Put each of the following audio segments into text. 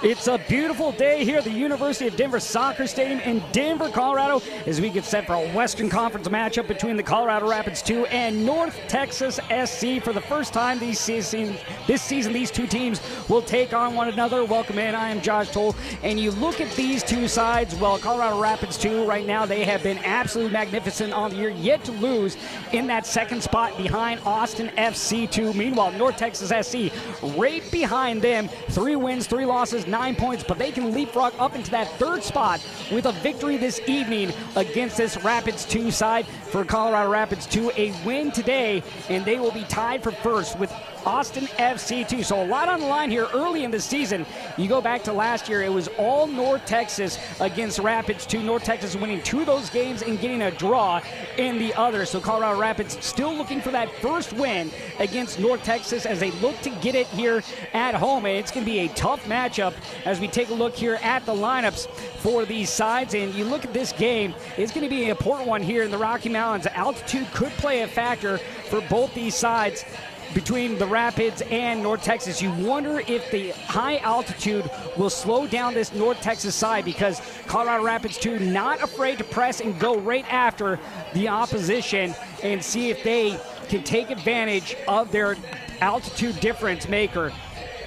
It's a beautiful day here at the University of Denver Soccer Stadium in Denver, Colorado, as we get set for a Western Conference matchup between the Colorado Rapids 2 and North Texas SC. For the first time this season, these two teams will take on one another. Welcome in. I am Josh Toll, and you look at these two sides. Well, Colorado Rapids 2 right now, they have been absolutely magnificent on the year, yet to lose in that second spot behind Austin FC 2. Meanwhile, North Texas SC right behind them, 3 wins, 3 losses, 9 points, but they can leapfrog up into that third spot with a victory this evening against this Rapids 2 side. For Colorado Rapids 2, a win today, and they will be tied for first with Austin FC 2. So a lot on the line here early in the season. You go back to last year, it was all North Texas against Rapids 2. North Texas winning 2 of those games and getting a draw in the other. So Colorado Rapids still looking for that first win against North Texas as they look to get it here at home. And it's going to be a tough matchup as we take a look here at the lineups for these sides. And you look at this game, it's going to be an important one here in the Rocky Mountains. Altitude could play a factor for both these sides between the Rapids and North Texas. You wonder if the high altitude will slow down this North Texas side, because Colorado Rapids 2 not afraid to press and go right after the opposition and see if they can take advantage of their altitude difference maker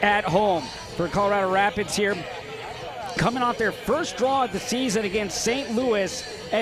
at home. For Colorado Rapids here, coming off their first draw of the season against St. Louis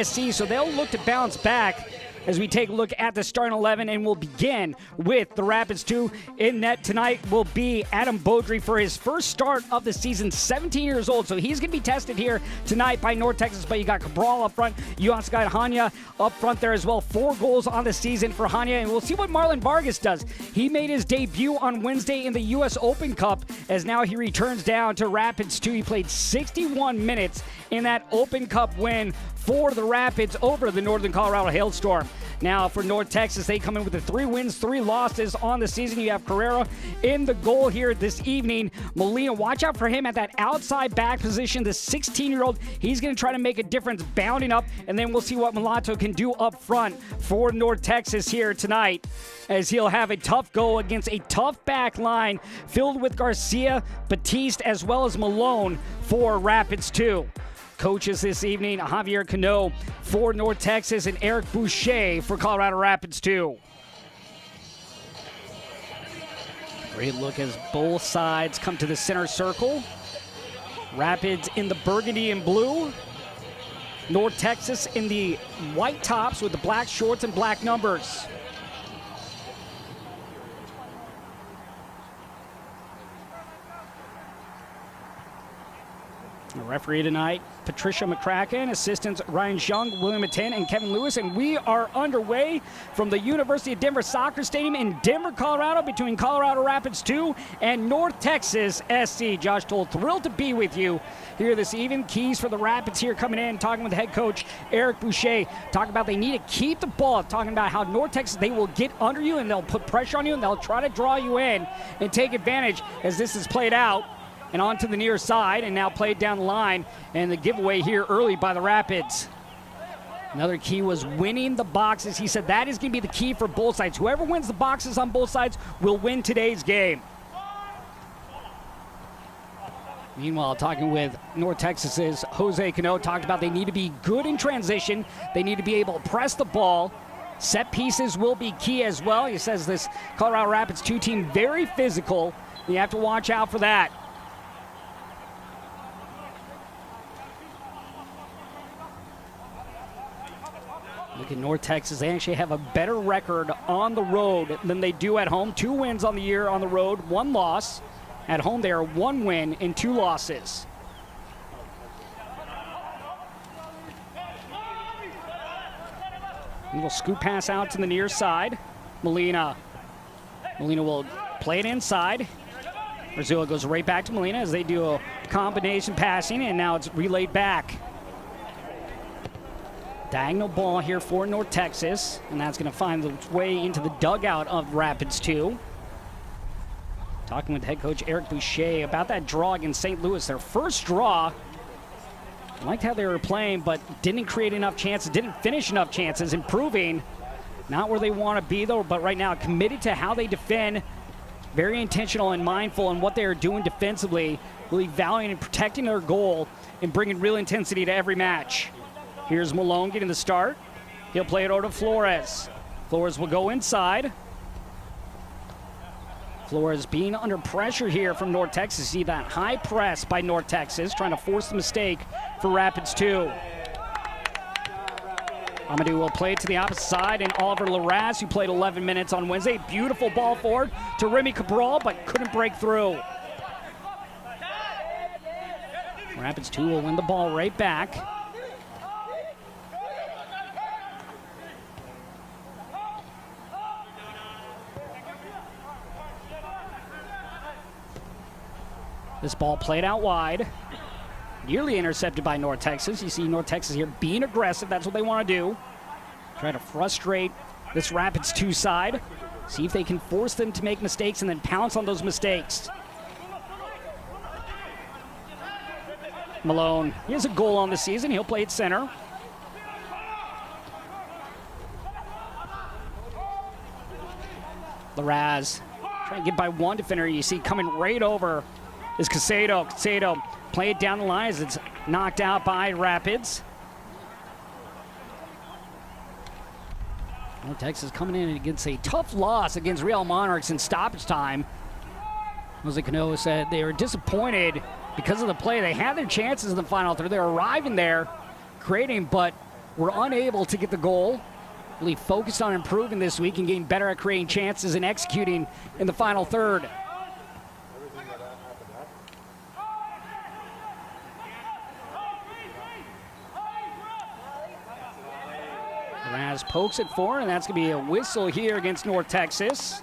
SC, so they'll look to bounce back as we take a look at the starting 11, and we'll begin with the Rapids 2. In net tonight will be Adam Beaudry for his first start of the season, 17 years old. So he's going to be tested here tonight by North Texas, but you got Cabral up front. You also got Hanya up front there as well. 4 goals on the season for Hanya, and we'll see what Marlon Vargas does. He made his debut on Wednesday in the U.S. Open Cup, as now he returns down to Rapids 2. He played 61 minutes in that Open Cup win for the Rapids over the Northern Colorado Hailstorm. Now for North Texas, they come in with the 3 wins, 3 losses on the season. You have Carrera in the goal here this evening. Molina, watch out for him at that outside back position. The 16-year-old, he's going to try to make a difference bounding up, and then we'll see what Mulatto can do up front for North Texas here tonight, as he'll have a tough go against a tough back line filled with Garcia, Batiste, as well as Malone for Rapids 2. Coaches this evening, Javier Cano for North Texas and Eric Boucher for Colorado Rapids 2. Great look as both sides come to the center circle. Rapids in the burgundy and blue. North Texas in the white tops with the black shorts and black numbers. The referee tonight, Patricia McCracken, assistants Ryan Jung, William Matin, and Kevin Lewis. And we are underway from the University of Denver Soccer Stadium in Denver, Colorado, between Colorado Rapids 2 and North Texas SC. Josh Toll, thrilled to be with you here this evening. Keys for the Rapids here coming in, talking with head coach Eric Boucher, talking about they need to keep the ball, talking about how North Texas, they will get under you and they'll put pressure on you and they'll try to draw you in and take advantage as this is played out. And on to the near side, and now played down the line, and the giveaway here early by the Rapids. Another key was winning the boxes. He said that is going to be the key for both sides. Whoever wins the boxes on both sides will win today's game. Meanwhile, talking with North Texas's Jose Cano, talked about they need to be good in transition. They need to be able to press the ball. Set pieces will be key as well. He says this Colorado Rapids 2 team very physical. You have to watch out for that. Look at North Texas. They actually have a better record on the road than they do at home. 2 wins on the year on the road, 1 loss. At home, they are 1 win and 2 losses. A little scoop pass out to the near side. Molina will play it inside. Brazil goes right back to Molina as they do a combination passing, and now it's relayed back. Diagonal ball here for North Texas, and that's going to find its way into the dugout of Rapids 2. Talking with head coach Eric Boucher about that draw against St. Louis, their first draw. Liked how they were playing, but didn't create enough chances, didn't finish enough chances, improving Not where they want to be, though, but right now committed to how they defend. Very intentional and mindful in what they are doing defensively, really valuing and protecting their goal and bringing real intensity to every match. Here's Malone getting the start. He'll play it over to Flores. Flores will go inside. Flores being under pressure here from North Texas. See that high press by North Texas, trying to force the mistake for Rapids 2. Amadou will play it to the opposite side, and Oliver Larraz, who played 11 minutes on Wednesday. Beautiful ball forward to Remy Cabral, but couldn't break through. Rapids 2 will win the ball right back. This ball played out wide. Nearly intercepted by North Texas. You see North Texas here being aggressive. That's what they want to do. Try to frustrate this Rapids 2 side. See if they can force them to make mistakes and then pounce on those mistakes. Malone, he has a goal on the season. He'll play at center. Larraz trying to get by one defender. You see coming right over is Casado. Casado play it down the line as it's knocked out by Rapids. North Texas coming in against a tough loss against Real Monarchs in stoppage time. Jose Cano said they were disappointed because of the play. They had their chances in the final third. They were arriving there, creating, but were unable to get the goal. Really focused on improving this week and getting better at creating chances and executing in the final third. Raz pokes it forward, and that's going to be a whistle here against North Texas.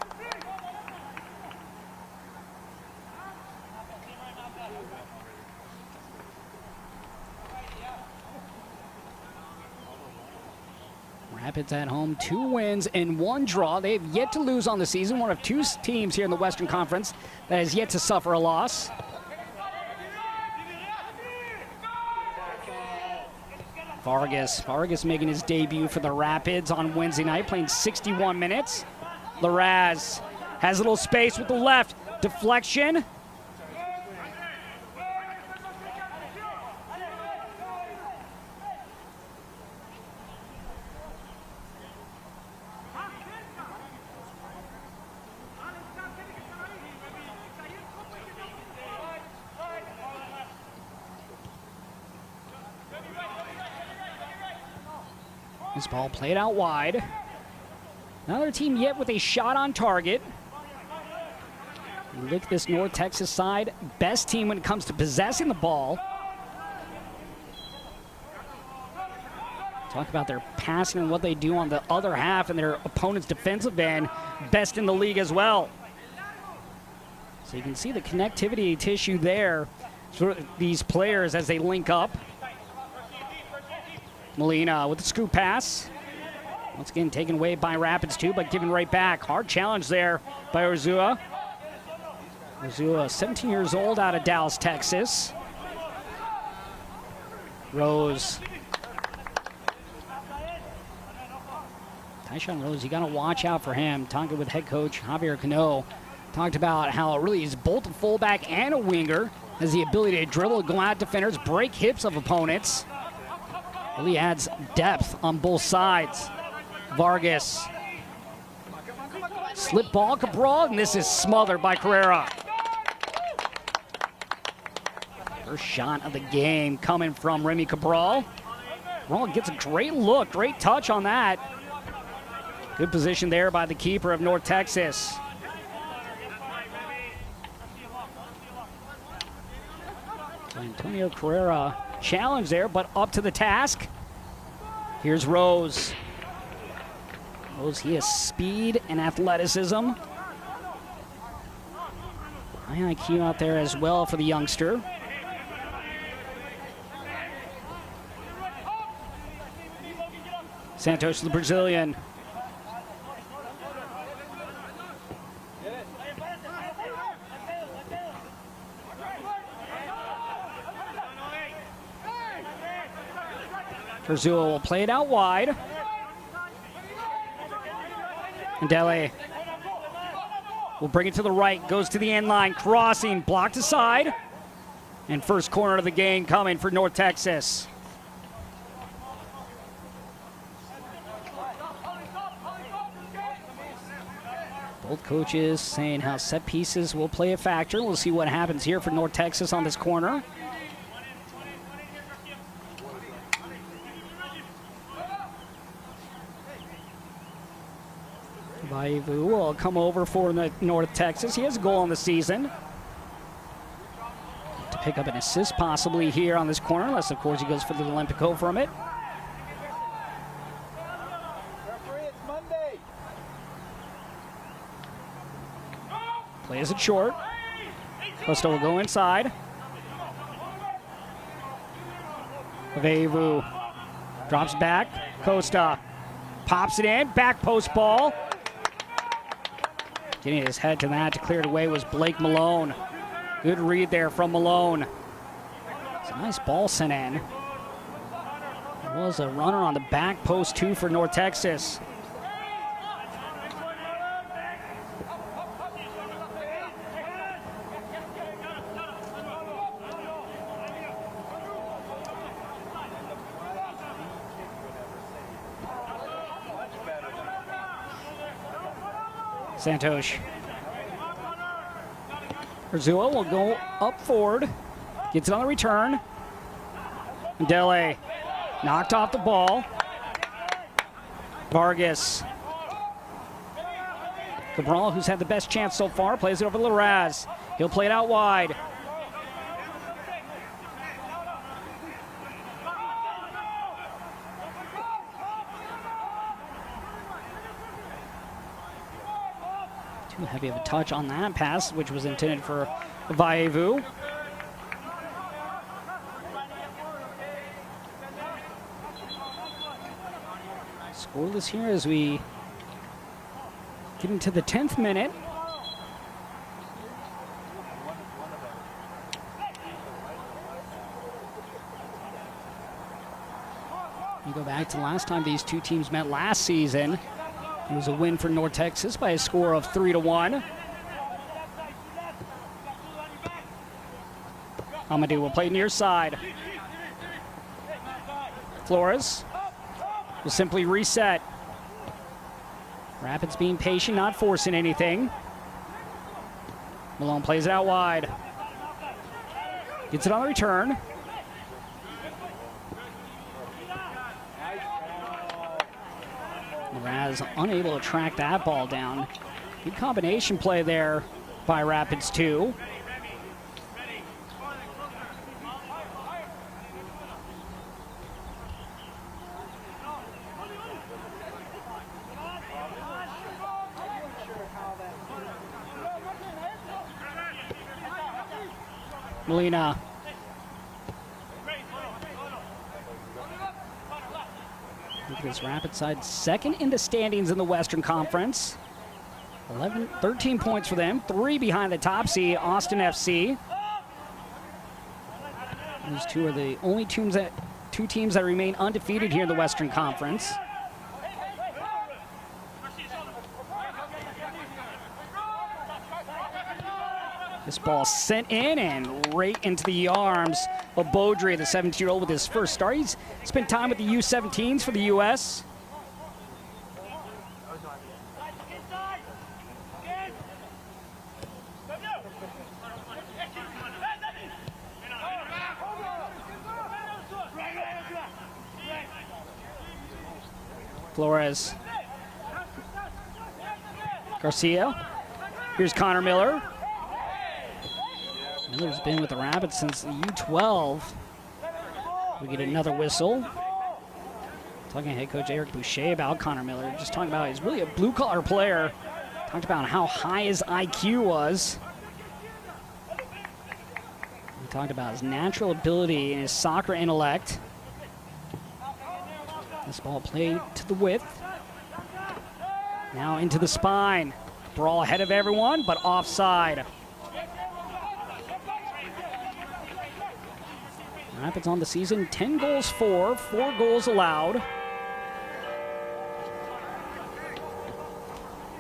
Rapids at home, 2 wins and 1 draw. They have yet to lose on the season. One of 2 teams here in the Western Conference that has yet to suffer a loss. Vargas making his debut for the Rapids on Wednesday night, playing 61 minutes. Larraz has a little space with the left. Deflection. This ball played out wide. Another team yet with a shot on target. Look at this North Texas side. Best team when it comes to possessing the ball. Talk about their passing and what they do on the other half and their opponent's defensive end. Best in the league as well. So you can see the connectivity tissue there for these players as they link up. Molina with the scoop pass. Once again taken away by Rapids 2, but given right back. Hard challenge there by Urzua. Urzua, 17 years old, out of Dallas, Texas. Rose. Tyshawn Rose, you got to watch out for him. Talking with head coach Javier Cano. Talked about how it really is both a fullback and a winger. Has the ability to dribble, go at defenders, break hips of opponents. Really adds depth on both sides. Vargas. Slip ball, Cabral, and this is smothered by Carrera. First shot of the game coming from Remy Cabral. Cabral gets a great look, great touch on that. Good position there by the keeper of North Texas. So Antonio Carrera challenge there, but up to the task. Here's Rose. Rose, he has speed and athleticism. High IQ out there as well for the youngster. Santos, the Brazilian. Urzua will play it out wide. Dele will bring it to the right, goes to the end line, crossing, blocked aside. And first corner of the game coming for North Texas. Both coaches saying how set pieces will play a factor. We'll see what happens here for North Texas on this corner. Vaivu will come over for North Texas. He has a goal on the season. To pick up an assist possibly here on this corner, unless of course he goes for the Olympico from it. Plays it short. Costa will go inside. Vaivu drops back. Costa pops it in. Back post ball. Getting his head to that to clear it away was Blake Malone. Good read there from Malone. It's a nice ball sent in. There was a runner on the back post too for North Texas. Santos. Urzua will go up forward. Gets it on the return. Dele knocked off the ball. Vargas. Cabral, who's had the best chance so far, plays it over to Larraz. He'll play it out wide. Too heavy of a touch on that pass, which was intended for Vaivu. Scoreless here as we get into the 10th minute. You go back to the last time these two teams met last season. It was a win for North Texas by a score of 3-1. Amadou will play near side. Flores will simply reset. Rapids being patient, not forcing anything. Malone plays it out wide. Gets it on the return. Raz unable to track that ball down. Good combination play there by Rapids 2. Molina. Look at this Rapid side, second in the standings in the Western Conference. 13 points for them, 3 behind the top seed, Austin FC. These two are the only two teams that remain undefeated here in the Western Conference. This ball sent in and right into the arms of Beaudry, the 17-year-old with his first start. He's spent time with the U17s for the U.S. Flores. Garcia. Here's Connor Miller. Miller's been with the Rapids since the U12. We get another whistle. Talking to head coach Eric Boucher about Connor Miller. Just talking about he's really a blue-collar player. Talked about how high his IQ was. He talked about his natural ability and his soccer intellect. This ball played to the width. Now into the spine. Brawl ahead of everyone, but offside. Rapids on the season, 10 goals for, 4 goals allowed.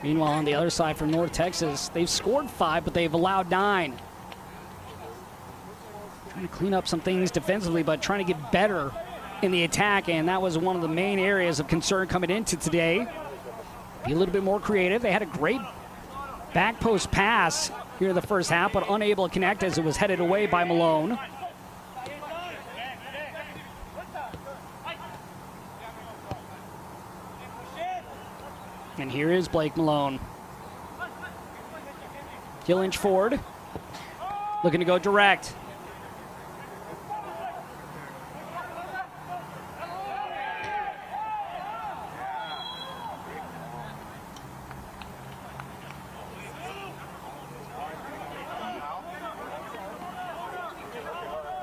Meanwhile, on the other side for North Texas, they've scored 5, but they've allowed 9. Trying to clean up some things defensively, but trying to get better in the attack, and that was one of the main areas of concern coming into today. Be a little bit more creative. They had a great back post pass here in the first half, but unable to connect as it was headed away by Malone. And here is Blake Malone. Gillinch Ford looking to go direct.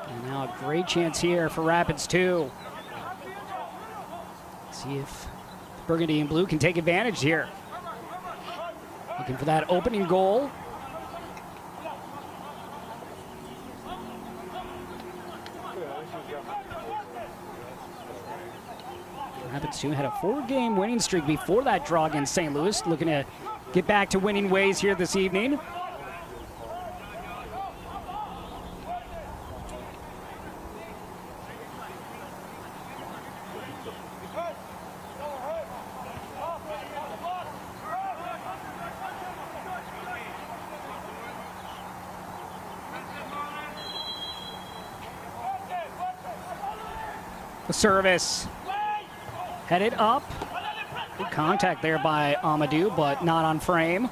And now a great chance here for Rapids 2. See if Burgundy and Blue can take advantage here. Looking for that opening goal. Rapids 2 had a 4-game winning streak before that draw against St. Louis. Looking to get back to winning ways here this evening. The service headed up. Good contact there by Amadou, but not on frame.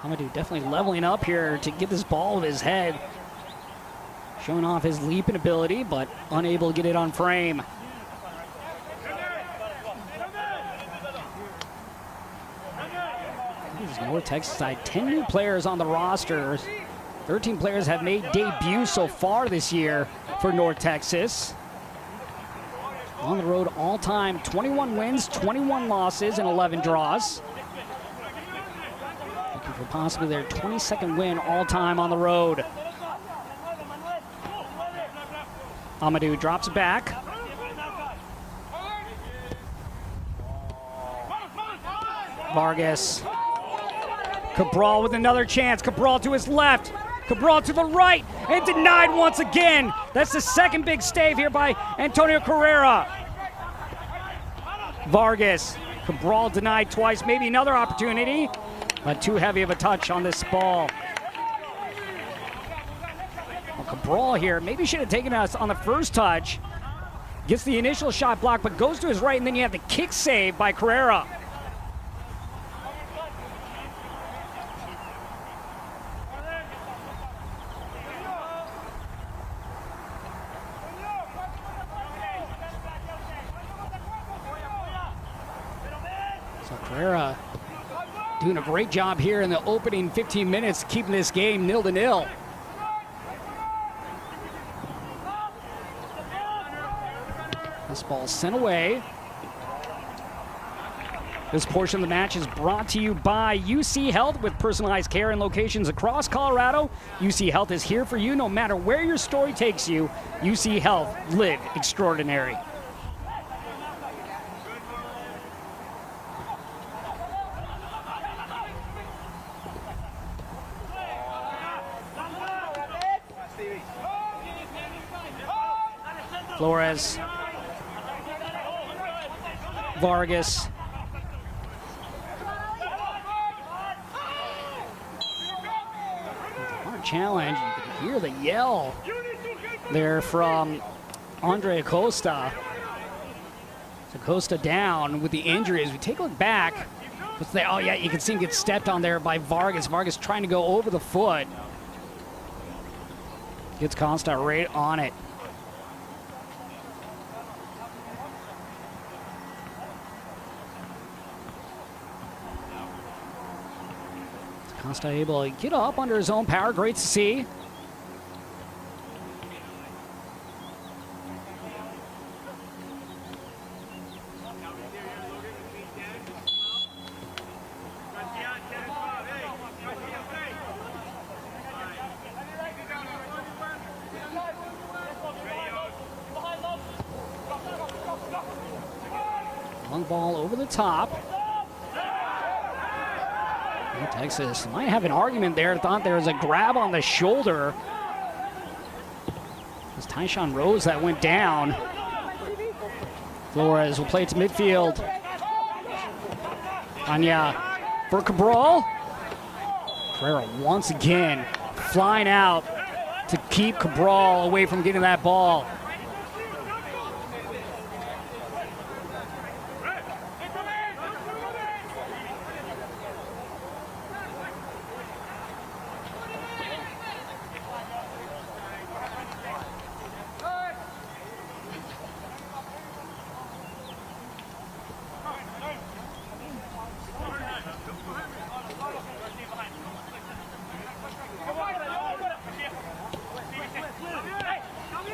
Amadou definitely leveling up here to get this ball of his head. Showing off his leaping ability, but unable to get it on frame. This is North Texas side. 10 new players on the roster. 13 players have made debuts so far this year for North Texas. On the road all-time, 21 wins, 21 losses, and 11 draws. Looking for possibly their 22nd win all-time on the road. Amadou drops it back. Vargas. Cabral with another chance. Cabral to his left. Cabral to the right, and denied once again. That's the second big stave here by Antonio Carrera. Vargas, Cabral denied twice, maybe another opportunity, but too heavy of a touch on this ball. Well, Cabral here maybe should have taken us on the first touch. Gets the initial shot blocked, but goes to his right, and then you have the kick save by Carrera. Carrera doing a great job here in the opening 15 minutes, keeping this game 0-0. This ball sent away. This portion of the match is brought to you by UC Health with personalized care in locations across Colorado. UC Health is here for you no matter where your story takes you. UC Health, live extraordinary. Flores, Vargas, hard challenge. You can hear the yell there from Andre Acosta. Acosta down with the injury. As we take a look back, oh yeah, you can see him get stepped on there by Vargas. Vargas trying to go over the foot. Gets Costa right on it. Costa able to get up under his own power. Great to see. Long ball over the top. Texas might have an argument there. Thought there was a grab on the shoulder. It was Tyshawn Rose that went down. Flores will play it to midfield. Anya for Cabral. Carrera once again flying out to keep Cabral away from getting that ball.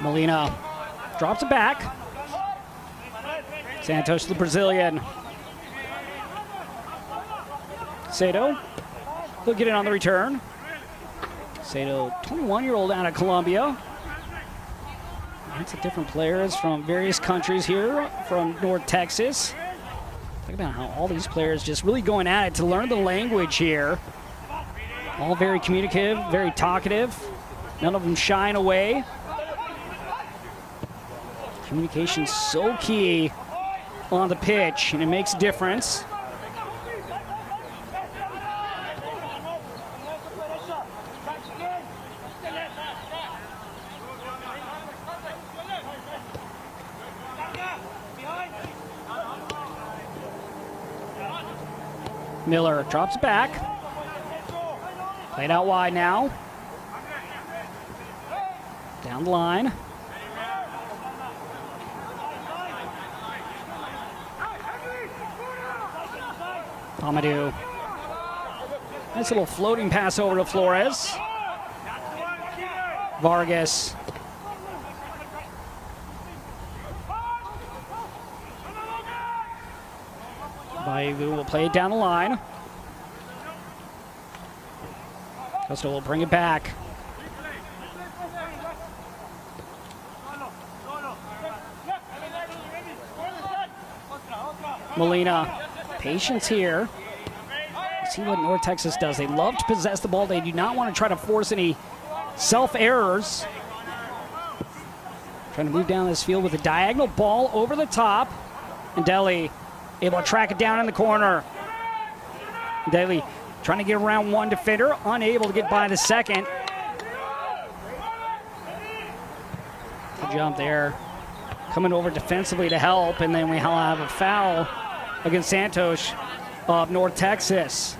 Molina drops it back. Santos, the Brazilian. Sato, he'll get it on the return. Sato, 21-year-old out of Colombia. Lots of different players from various countries here from North Texas. Think about how all these players just really going at it to learn the language here. All very communicative, very talkative. None of them shying away. Communication's so key on the pitch, and it makes a difference. Miller drops back. Played out wide now. Down the line. Amadou. Nice little floating pass over to Flores. Vargas. Baivu will play it down the line. Costa will bring it back. Molina. Patience here. See what North Texas does. They love to possess the ball. They do not want to try to force any self-errors. Trying to move down this field with a diagonal ball over the top. And Deli able to track it down in the corner. Deli trying to get around one defender, unable to get by the second. Good jump there. Coming over defensively to help, and then we have a foul against Santos of North Texas.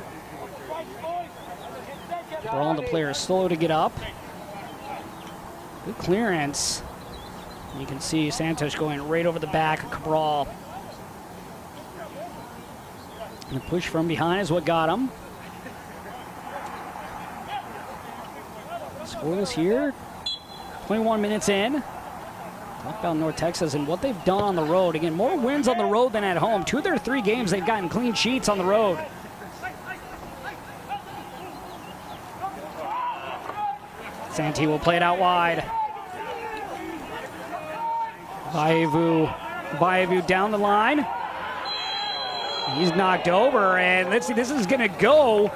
Brawl, the player is slow to get up. Good clearance. You can see Santos going right over the back of Cabral. And the push from behind is what got him. Scoreless here. 21 minutes in. Talk about North Texas and what they've done on the road. Again, more wins on the road than at home. 2 of their 3 games, they've gotten clean sheets on the road. Santee will play it out wide. Baivu down the line. He's knocked over, and let's see, this is going to go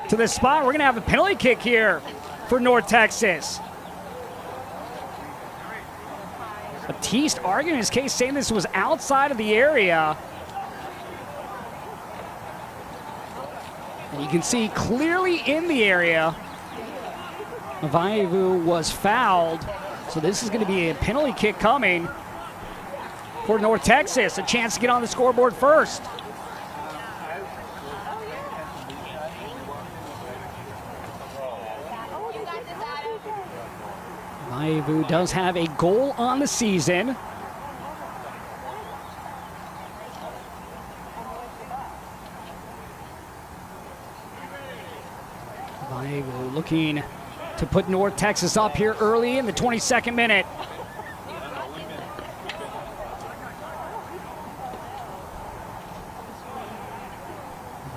to the spot. We're going to have a penalty kick here for North Texas. Batiste arguing his case, saying this was outside of the area. And you can see clearly in the area, Vaivu was fouled. So this is going to be a penalty kick coming for North Texas. A chance to get on the scoreboard first. Vaivu does have a goal on the season. Vaivu looking to put North Texas up here early in the 22nd minute.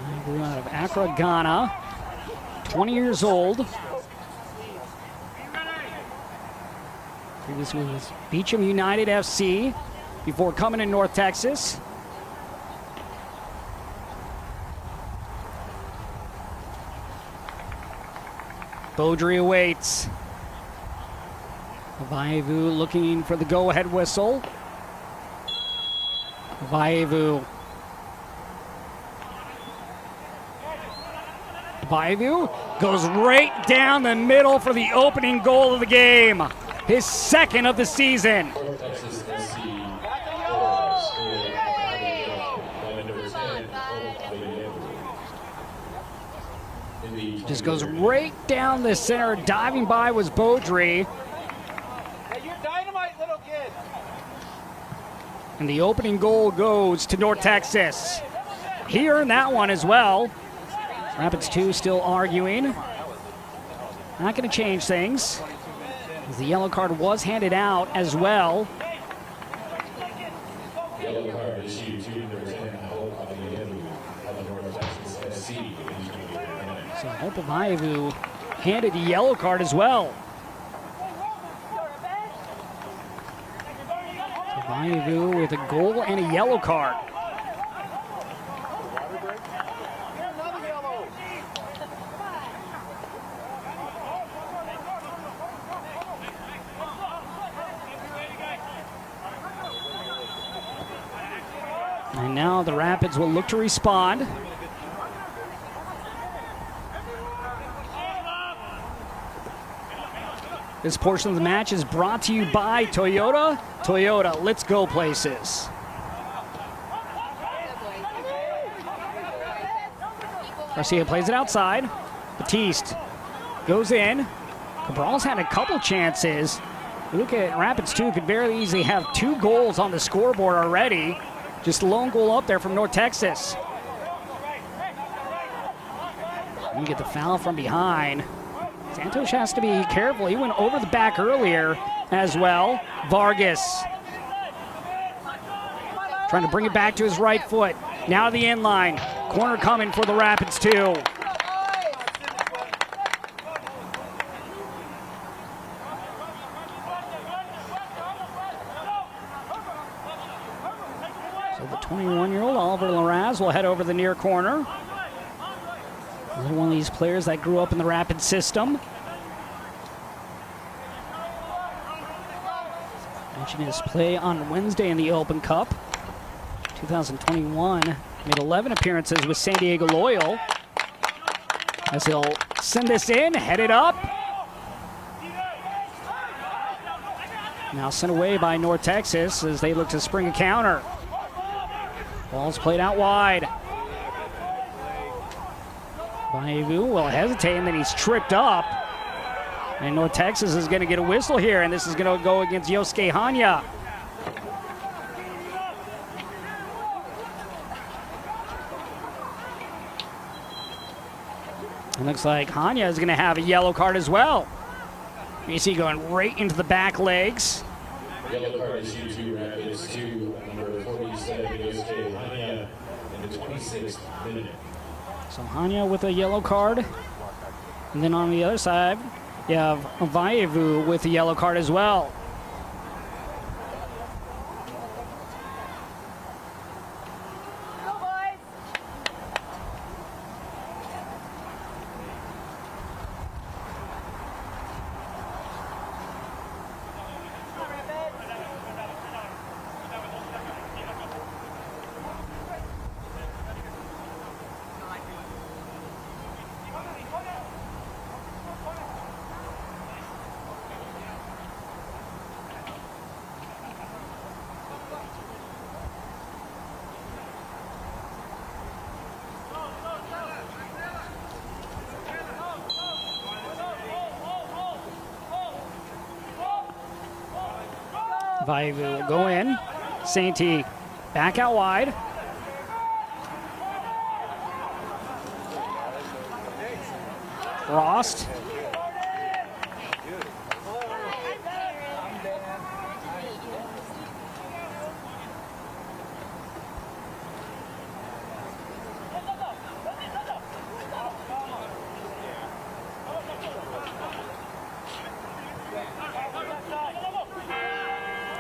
Vaivu out of Accra, Ghana, 20 years old. Previously was Beecham United FC before coming to North Texas. Beaudry awaits. Vaevu looking for the go-ahead whistle. Vaevu goes right down the middle for the opening goal of the game. His second of the season. Just goes right down the center. Diving by was Beaudry. Hey, you're dynamite, little kid. And the opening goal goes to North Texas. He earned that one as well. Rapids 2 still arguing. Not going to change things. The yellow card was handed out as well. Yellow card issued to number 10, of the North Texas SC. So Hope of Vaevu handed a yellow card as well. So Vaevu with a goal and a yellow card. And now the Rapids will look to respond. This portion of the match is brought to you by Toyota. Toyota, let's go places. Garcia plays it outside. Batiste goes in. Cabral's had a couple chances. Look at Rapids 2, could very easily have 2 goals on the scoreboard already. Just a lone goal up there from North Texas. You get the foul from behind. Santos has to be careful. He went over the back earlier as well. Vargas trying to bring it back to his right foot. Now to the end line. Corner coming for the Rapids 2. So the 21-year-old Oliver Larraz will head over the near corner. Another one of these players that grew up in the Rapids system. Mentioned his play on Wednesday in the Open Cup. 2021, made 11 appearances with San Diego Loyal. As he'll send this in, head it up. Now sent away by North Texas as they look to spring a counter. Ball's played out wide. Vaevu will hesitate, and then he's tripped up. And North Texas is going to get a whistle here, and this is going to go against Yosuke Hanya. It looks like Hanya is going to have a yellow card as well. You see going right into the back legs. Yellow card issued to Rapids 2, number 47, Yosuke Hanya, in the 26th minute. So Hanya with a yellow card. And then on the other side, you have Vaevu with a yellow card as well. Vaevu will go in. Sainty back out wide. Frost.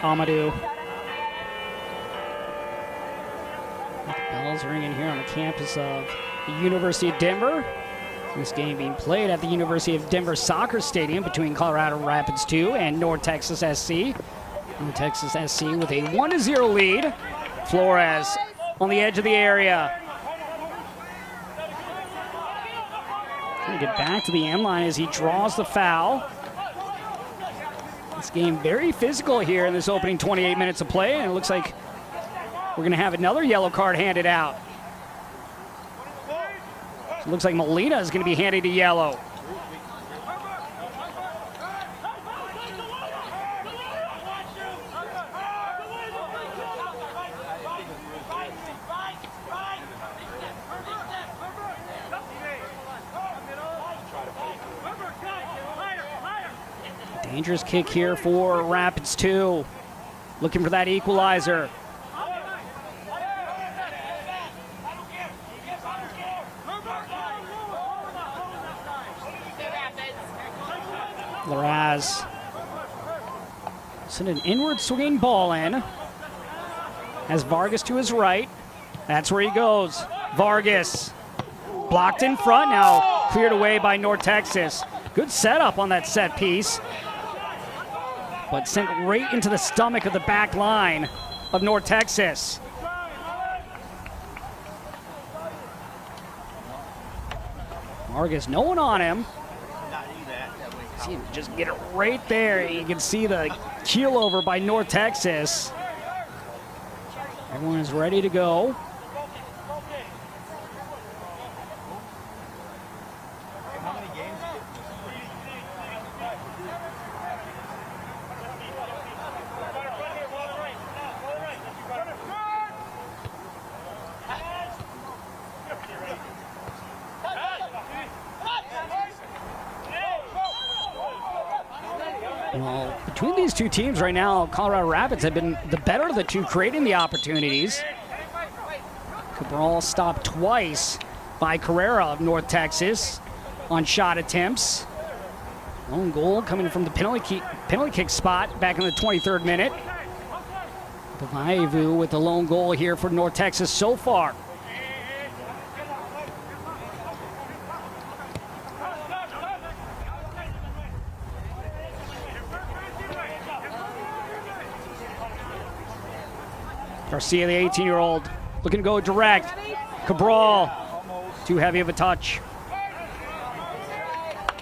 Amadou. The bells ringing here on the campus of the University of Denver. This game being played at the University of Denver Soccer Stadium between Colorado Rapids 2 and North Texas SC. North Texas SC with a 1-0 lead. Flores on the edge of the area. Trying to get back to the end line as he draws the foul. This game very physical here in this opening 28 minutes of play, and it looks like we're going to have another yellow card handed out. So it looks like Molina is going to be handed a yellow. Dangerous kick here for Rapids 2. Looking for that equalizer. Larraz sent an inward swinging ball in. Has Vargas to his right. That's where he goes. Vargas blocked in front, now cleared away by North Texas. Good setup on that set piece, but sent right into the stomach of the back line of North Texas. Vargas, no one on him. See him just get it right there. You can see the keel over by North Texas. Everyone is ready to go. Well, between these two teams right now, Colorado Rapids have been the better of the two, creating the opportunities. Cabral stopped twice by Carrera of North Texas on shot attempts. Lone goal coming from the penalty kick spot back in the 23rd minute. Pavaivu with the lone goal here for North Texas so far. Garcia, the 18-year-old, looking to go direct. Cabral, too heavy of a touch.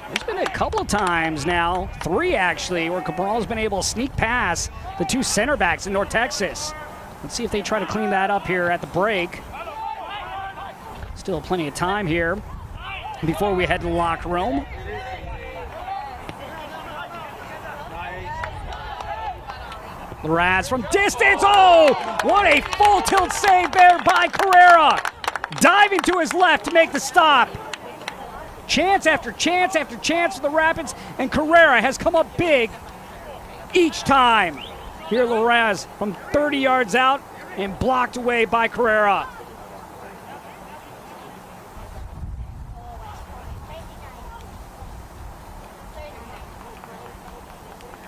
There's been a couple of times now, 3 actually, where Cabral's been able to sneak past the 2 center backs in North Texas. Let's see if they try to clean that up here at the break. Still plenty of time here before we head to the locker room. Larraz from distance. Oh, what a full tilt save there by Carrera. Diving to his left to make the stop. Chance after chance after chance for the Rapids, and Carrera has come up big each time. Here Larraz from 30 yards out and blocked away by Carrera.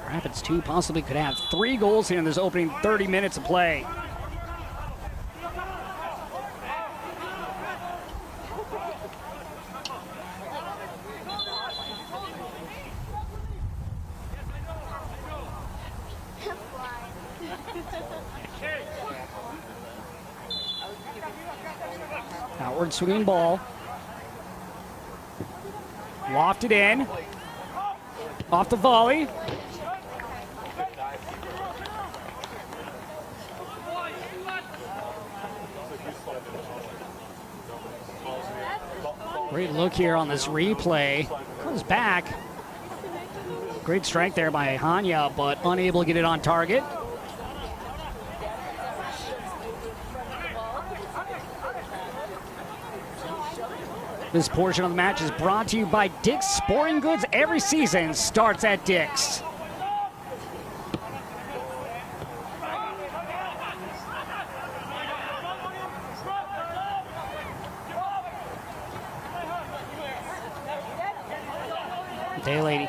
Rapids 2 possibly could have 3 goals here in this opening 30 minutes of play. Outward swinging ball. Lofted in. Off the volley. Great look here on this replay. Comes back. Great strike there by Hanya, but unable to get it on target. This portion of the match is brought to you by Dick's Sporting Goods. Every season starts at Dick's. Daly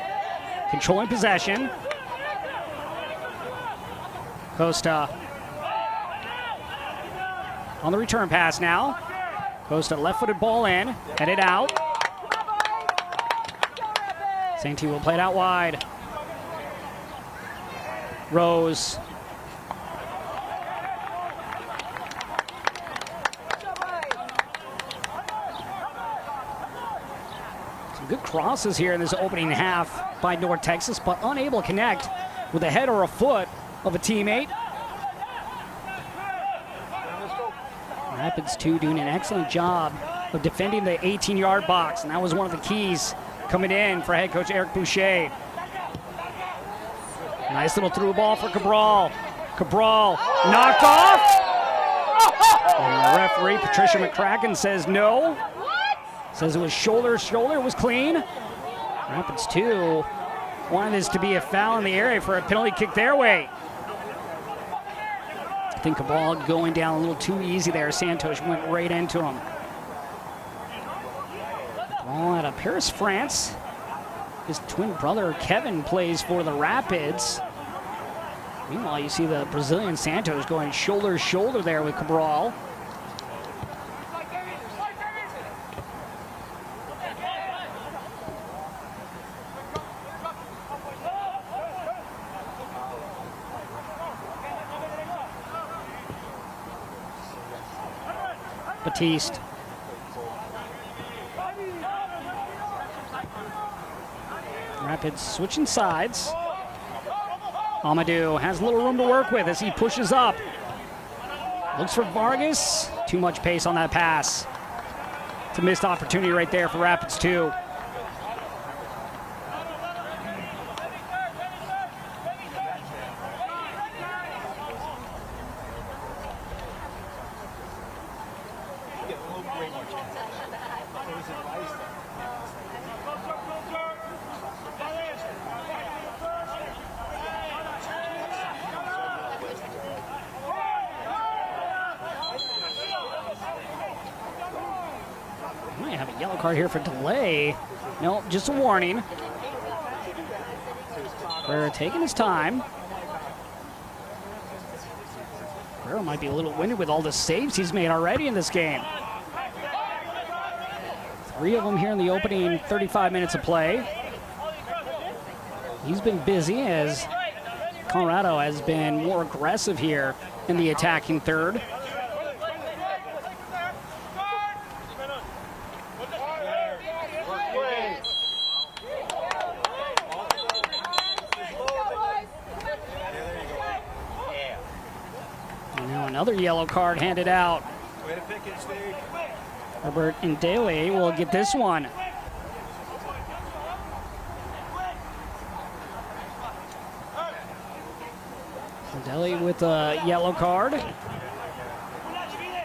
controlling possession. Costa on the return pass now. Costa left-footed ball in, headed out. Santee will play it out wide. Rose. Some good crosses here in this opening half by North Texas, but unable to connect with a head or a foot of a teammate. Rapids 2 doing an excellent job of defending the 18-yard box, and that was one of the keys coming in for head coach Eric Boucher. Nice little through ball for Cabral. Cabral knocked off. And the referee, Patricia McCracken, says no. Says it was shoulder, it was clean. Rapids 2 wanted this to be a foul in the area for a penalty kick their way. I think Cabral going down a little too easy there. Santos went right into him. Ball out of Paris, France. His twin brother, Kevin, plays for the Rapids. Meanwhile, you see the Brazilian Santos going shoulder to shoulder there with Cabral. Batiste. Rapids switching sides. Amadou has a little room to work with as he pushes up. Looks for Vargas. Too much pace on that pass. It's a missed opportunity right there for Rapids 2. Might have a yellow card here for delay. No, just a warning. Guerrero taking his time. Guerrero might be a little winded with all the saves he's made already in this game. 3 of them here in the opening 35 minutes of play. He's been busy as Colorado has been more aggressive here in the attacking third. Now another yellow card handed out. Herbert and Daly will get this one. Daly with a yellow card.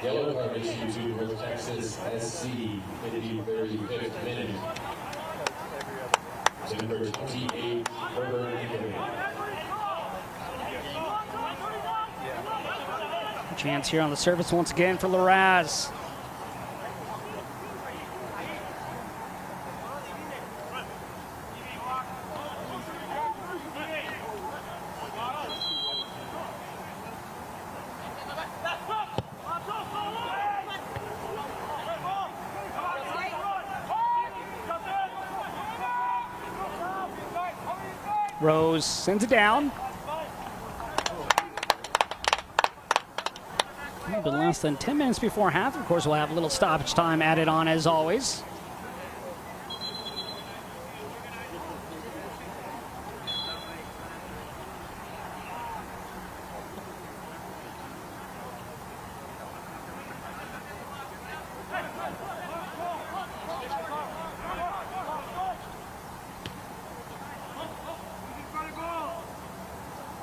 Yellow card issued to North Texas SC in the 35th minute. Number 28, Herbert Daly. Chance here on the surface once again for Larraz. Rose sends it down. A little bit less than 10 minutes before half. Of course, we'll have a little stoppage time added on as always.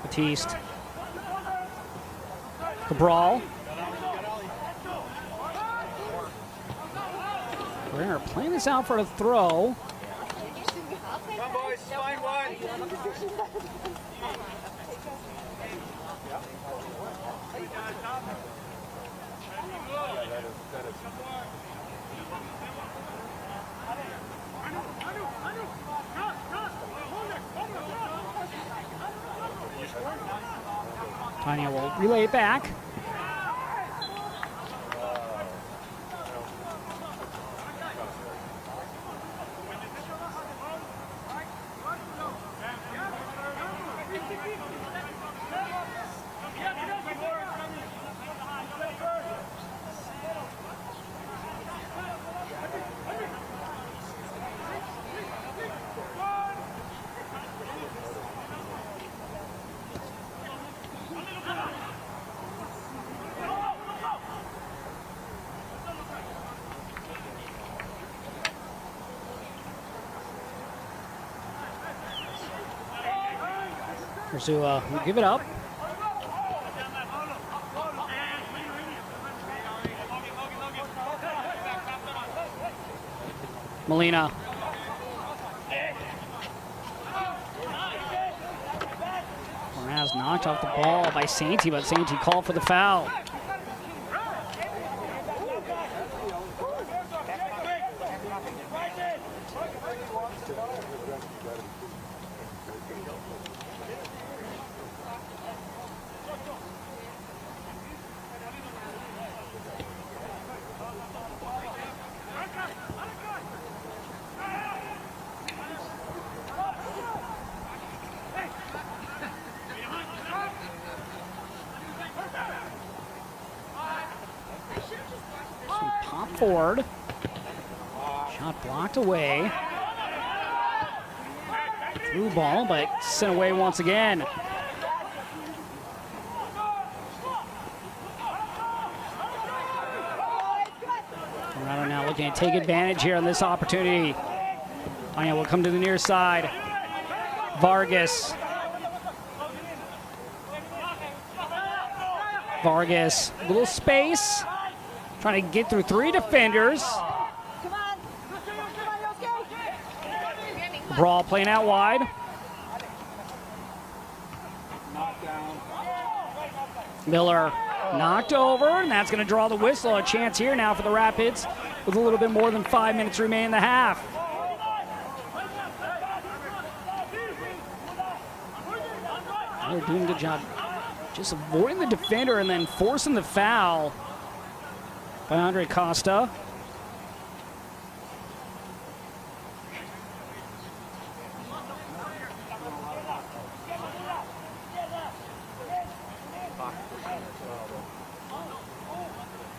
Batiste. Cabral. We're playing this out for a throw. Come boys, find one. Tanya will relay it back. Urzua will give it up. Molina. Moraz knocked off the ball by Sainty, but Sainty called for the foul. Pop forward. Shot blocked away. Through ball, but sent away once again. Colorado now looking to take advantage here on this opportunity. Anya will come to the near side. Vargas. Vargas, little space. Trying to get through three defenders. Brawl playing out wide. Miller knocked over, and that's going to draw the whistle. A chance here now for the Rapids with a little bit more than 5 minutes remaining in the half. They're doing a good job just avoiding the defender and then forcing the foul by Andre Costa.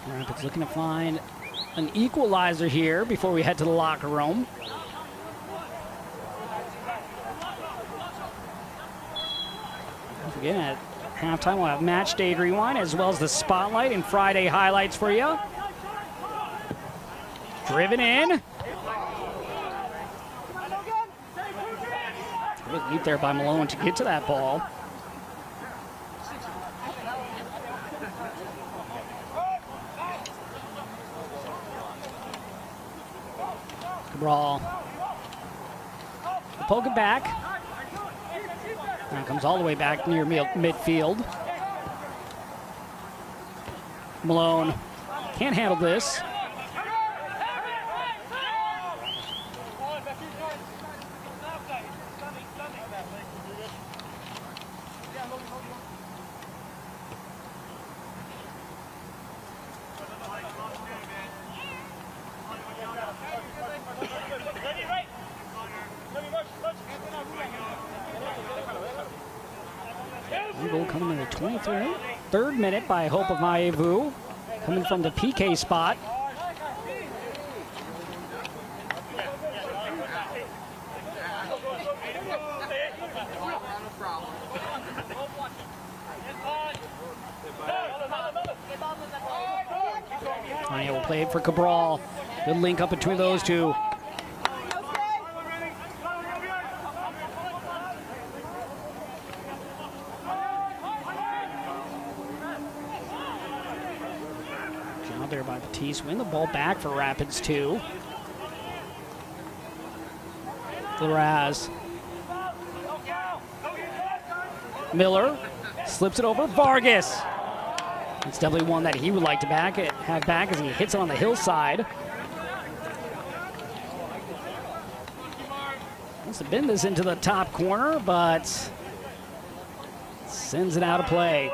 Rapids looking to find an equalizer here before we head to the locker room. Don't forget, at halftime we'll have Match Day Rewind as well as the Spotlight and Friday highlights for you. Driven in. Good leap there by Malone to get to that ball. Cabral. Poke it back. Now comes all the way back near midfield. Malone can't handle this. Goal coming in the 23rd minute by Hope of Maevu, coming from the PK spot. Anya will play it for Cabral. Good link up between those two. There by Batiste. Win the ball back for Rapids too. Raz. Miller slips it over. Vargas. It's definitely one that he would like to have back as he hits it on the hillside. Wants to bend this into the top corner, but sends it out of play.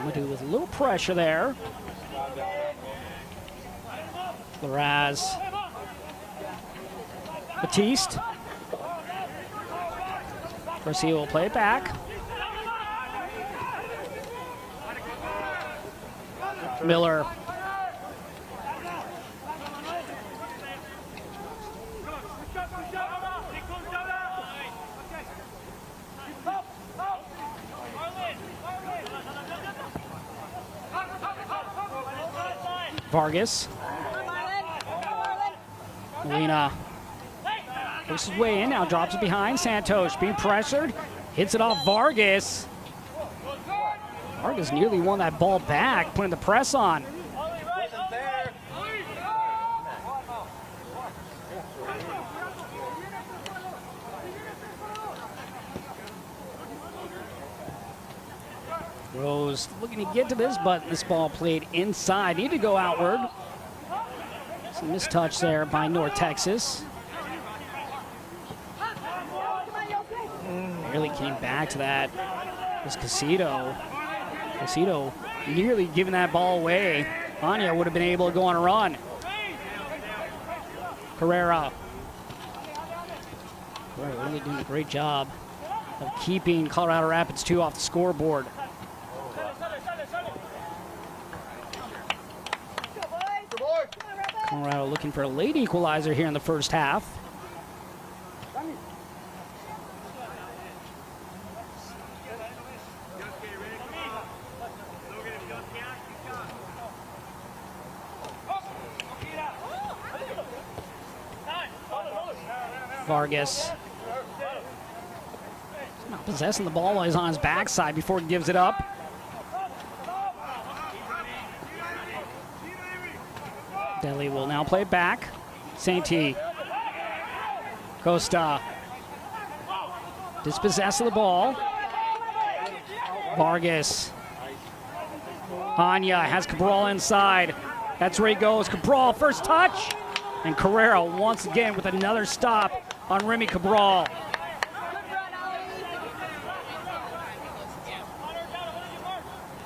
With a little pressure there. Larraz. Batiste. Garcia will play it back. Miller. Vargas. Molina pushes his way in, now drops it behind. Santos being pressured, hits it off Vargas. Vargas nearly won that ball back, putting the press on. Rose looking to get to this, but this ball played inside. Need to go outward. Some mistouch there by North Texas. Barely came back to that. It was Casito. Casito nearly giving that ball away. Anya would have been able to go on a run. Carrera. Carrera really doing a great job of keeping Colorado Rapids 2 off the scoreboard. Colorado looking for a late equalizer here in the first half. Vargas. He's not possessing the ball while he's on his backside before he gives it up. Deli will now play it back. Sainty. Costa. Dispossessed of the ball. Vargas. Anya has Cabral inside. That's where he goes. Cabral, first touch. And Carrera once again with another stop on Remy Cabral.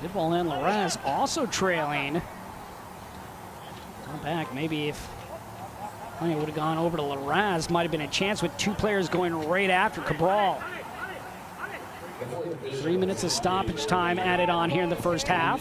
Good ball in. Larraz also trailing. Back, maybe if Anya would have gone over to Larraz, might have been a chance with two players going right after Cabral. 3 minutes of stoppage time added on here in the first half.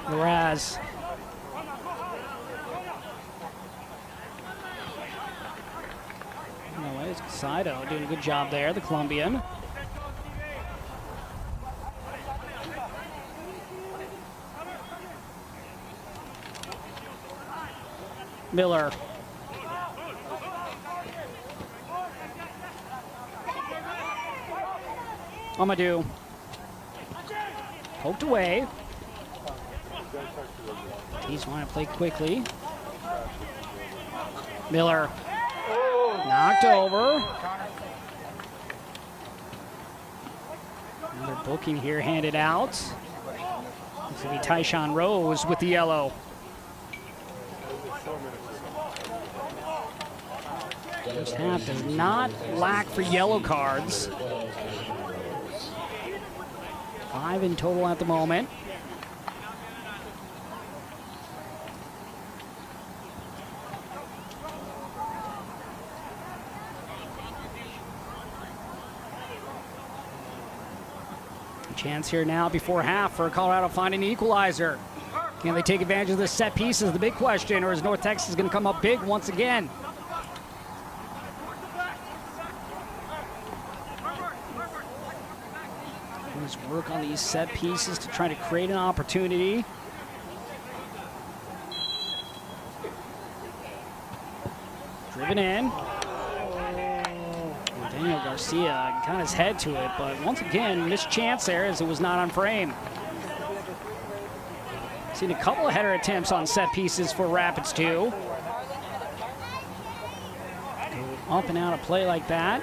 Larraz. Anyways, Casado doing a good job there, the Colombian. Miller. Amadou. Poked away. He's want to play quickly. Miller. Knocked over. Another booking here handed out. It's going to be Tyshawn Rose with the yellow. First half does not lack for yellow cards. 5 in total at the moment. Chance here now before half for Colorado finding the equalizer. Can they take advantage of the set pieces? The big question, or is North Texas going to come up big once again? Let's work on these set pieces to try to create an opportunity. Driven in. Daniel Garcia got his head to it, but once again, missed chance there as it was not on frame. Seen a couple of header attempts on set pieces for Rapids 2. Up and out of play like that.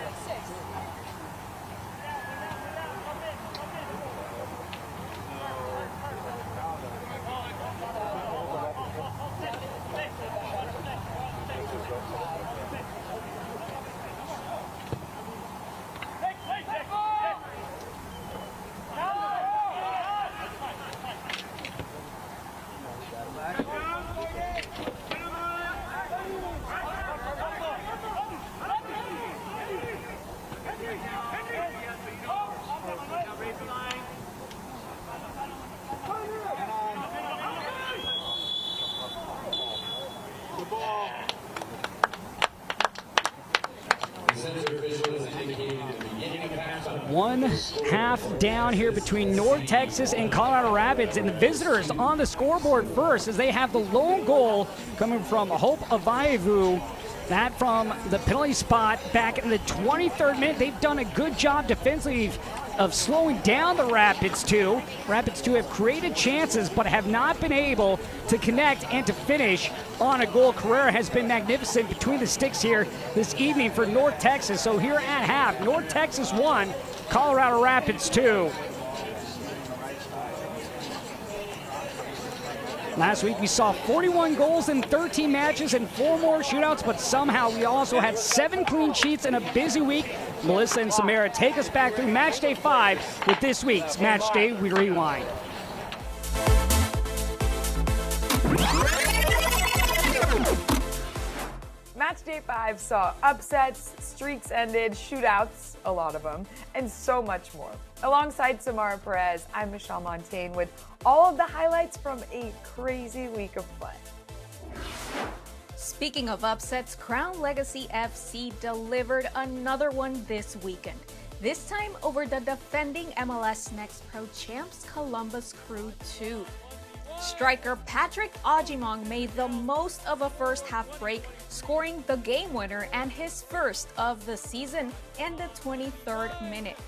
one half down here between North Texas and Colorado Rapids, and the visitors on the scoreboard first as they have the lone goal coming from Hope Avayevu. That from the penalty spot back in the 23rd minute. They've done a good job defensively of slowing down the Rapids 2. Rapids 2 have created chances but have not been able to connect and to finish on a goal. Carrera has been magnificent between the sticks here this evening for North Texas. So here at half, North Texas 1, Colorado Rapids 2. Last week we saw 41 goals in 13 matches and 4 more shootouts, but somehow we also had 7 clean sheets in a busy week. Melissa and Samara take us back through Match Day 5 with this week's Match Day Rewind. Match Day 5 saw upsets, streaks ended, shootouts, a lot of them, and so much more. Alongside Samara Perez, I'm Michelle Montaigne with all of the highlights from a crazy week of play. Speaking of upsets, Crown Legacy FC delivered another one this weekend. This time over the defending MLS Next Pro champs Columbus Crew 2. Striker Patrick Ajimong made the most of a first half break, scoring the game winner and his first of the season in the 23rd minute.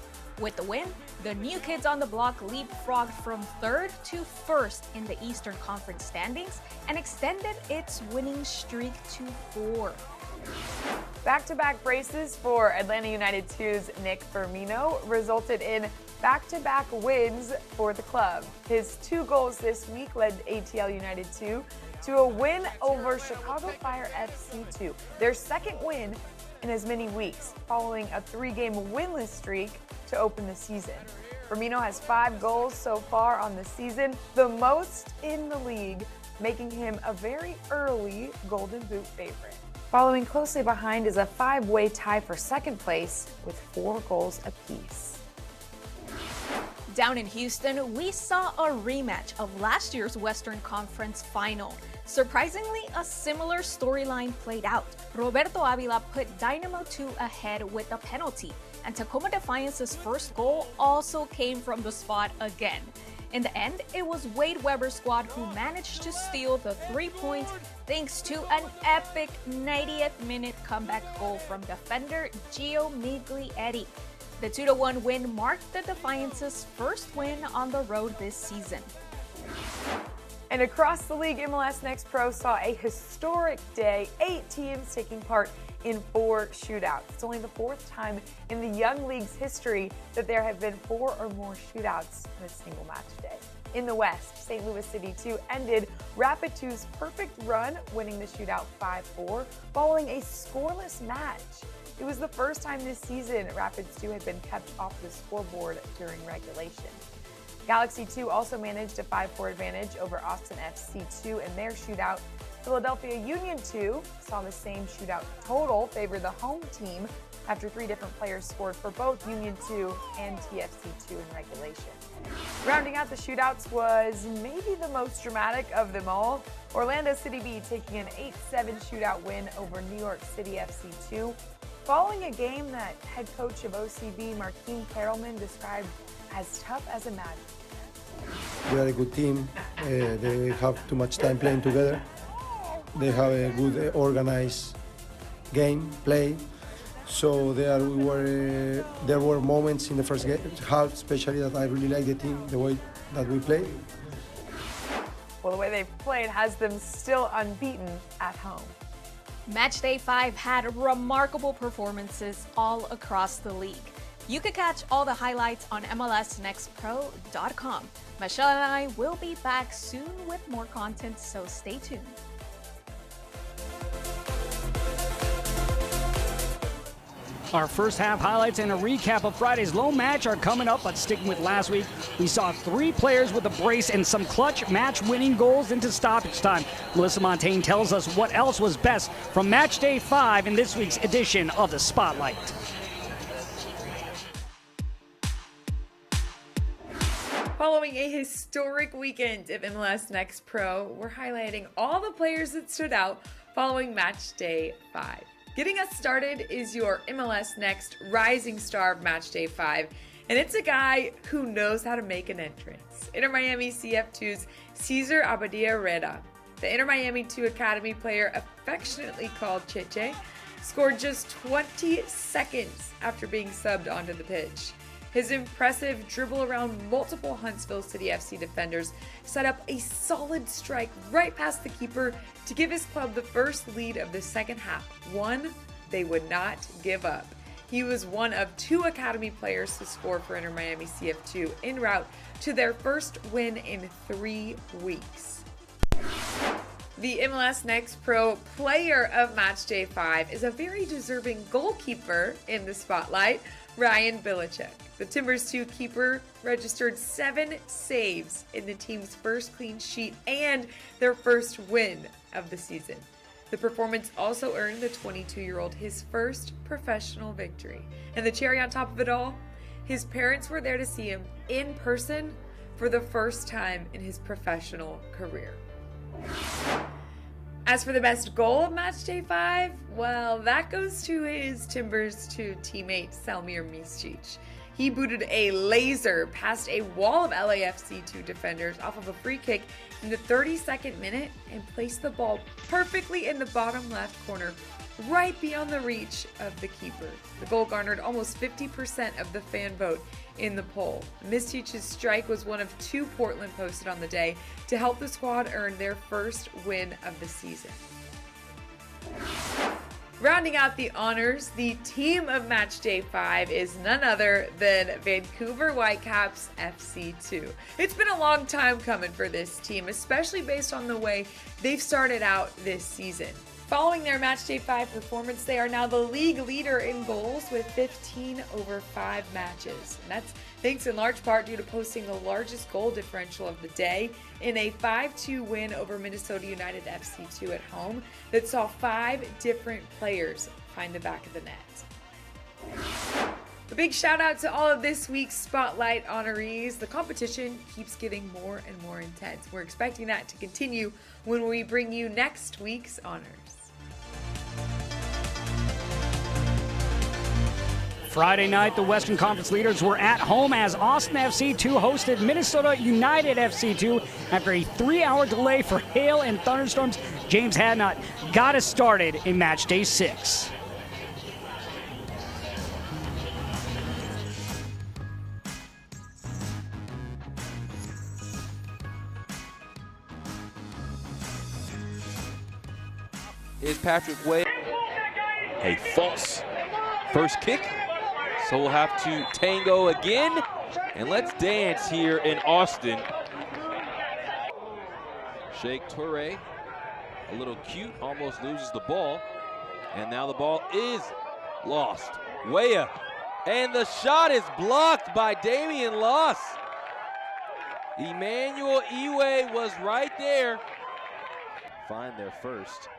With the win, the new kids on the block leapfrogged from 3rd to 1st in the Eastern Conference standings and extended its winning streak to 4. Back-to-back braces for Atlanta United 2's Nick Firmino resulted in back-to-back wins for the club. His 2 goals this week led ATL United 2 to a win over Chicago Fire FC 2, their second win in as many weeks, following a 3-game winless streak to open the season. Firmino has 5 goals so far on the season, the most in the league, making him a very early Golden Boot favorite. Following closely behind is a 5-way tie for second place with 4 goals apiece. Down in Houston, we saw a rematch of last year's Western Conference final. Surprisingly, a similar storyline played out. Roberto Avila put Dynamo 2 ahead with a penalty, and Tacoma Defiance's first goal also came from the spot again. In the end, it was Wade Weber's squad who managed to steal the 3 points thanks to an epic 90th minute comeback goal from defender Gio Miglietti. The 2-1 win marked the Defiance's first win on the road this season. And across the league, MLS Next Pro saw a historic day, 8 teams taking part in 4 shootouts. It's only the 4th time in the Young League's history that there have been 4 or more shootouts in a single match day. In the West, St. Louis City 2 ended Rapid 2's perfect run, winning the shootout 5-4, following a scoreless match. It was the first time this season Rapids 2 had been kept off the scoreboard during regulation. Galaxy 2 also managed a 5-4 advantage over Austin FC 2 in their shootout. Philadelphia Union 2 saw the same shootout total favor the home team after 3 different players scored for both Union 2 and TFC 2 in regulation. Rounding out the shootouts was maybe the most dramatic of them all, Orlando City B taking an 8-7 shootout win over New York City FC 2, following a game that head coach of OCB Marquine Perelman described as tough as a magic. They are a good team. They have too much time playing together. They have a good organized game play. So there were moments in the first half, especially that I really like the team, the way that we play. Well, the way they've played has them still unbeaten at home. Matchday 5 had remarkable performances all across the league. You can catch all the highlights on MLSNextPro.com. Michelle and I will be back soon with more content, so stay tuned. Our first half highlights and a recap of Friday's lone match are coming up, but sticking with last week, we saw 3 players with a brace and some clutch match-winning goals into stoppage time. Melissa Montaigne tells us what else was best from Match Day 5 in this week's edition of The Spotlight. Following a historic weekend of MLS Next Pro, we're highlighting all the players that stood out following Match Day 5. Getting us started is your MLS Next Rising Star of Match Day 5, And it's a guy who knows how to make an entrance. Inter Miami CF2's Cesar Abadia Herrera, the Inter Miami 2 Academy player affectionately called Cheche, scored just 20 seconds after being subbed onto the pitch. His impressive dribble around multiple Huntsville City FC defenders set up a solid strike right past the keeper to give his club the first lead of the second half, one they would not give up. He was one of 2 Academy players to score for Inter Miami CF2 en route to their first win in 3 weeks. The MLS Next Pro Player of Matchday 5 is a very deserving goalkeeper in the spotlight, Ryan Belichick. The Timbers 2 keeper registered 7 saves in the team's first clean sheet and their first win of the season. The performance also earned the 22-year-old his first professional victory. And the cherry on top of it all, his parents were there to see him in person for the first time in his professional career. As for the best goal of Matchday 5, well, that goes to his Timbers 2 teammate Selmir Miscic. He booted a laser past a wall of LAFC 2 defenders off of a free kick in the 32nd minute and placed the ball perfectly in the bottom left corner, right beyond the reach of the keeper. The goal garnered almost 50% of the fan vote in the poll. Miscic's strike was one of 2 Portland posted on the day to help the squad earn their first win of the season. Rounding out the honors, the team of Matchday 5 is none other than Vancouver Whitecaps FC2. It's been a long time coming for this team, especially based on the way they've started out this season. Following their Matchday 5 performance, they are now the league leader in goals with 15 over 5 matches. And that's thanks in large part due to posting the largest goal differential of the day in a 5-2 win over Minnesota United FC2 at home that saw 5 different players find the back of the net. A big shout out to all of this week's Spotlight honorees. The competition keeps getting more and more intense. We're expecting that to continue when we bring you next week's honors. Friday night, the Western Conference leaders were at home as Austin FC2 hosted Minnesota United FC2 after a 3-hour delay for hail and thunderstorms. James Hadnot got us started in match day 6. Is Patrick Way a false first kick? So we'll have to tango again, and let's dance here in Austin. Sheikh Toure, a little cute, almost loses the ball, and now the ball is lost. Weah, and the shot is blocked by Damian Loss. Emmanuel Iwe was right there. Find their first.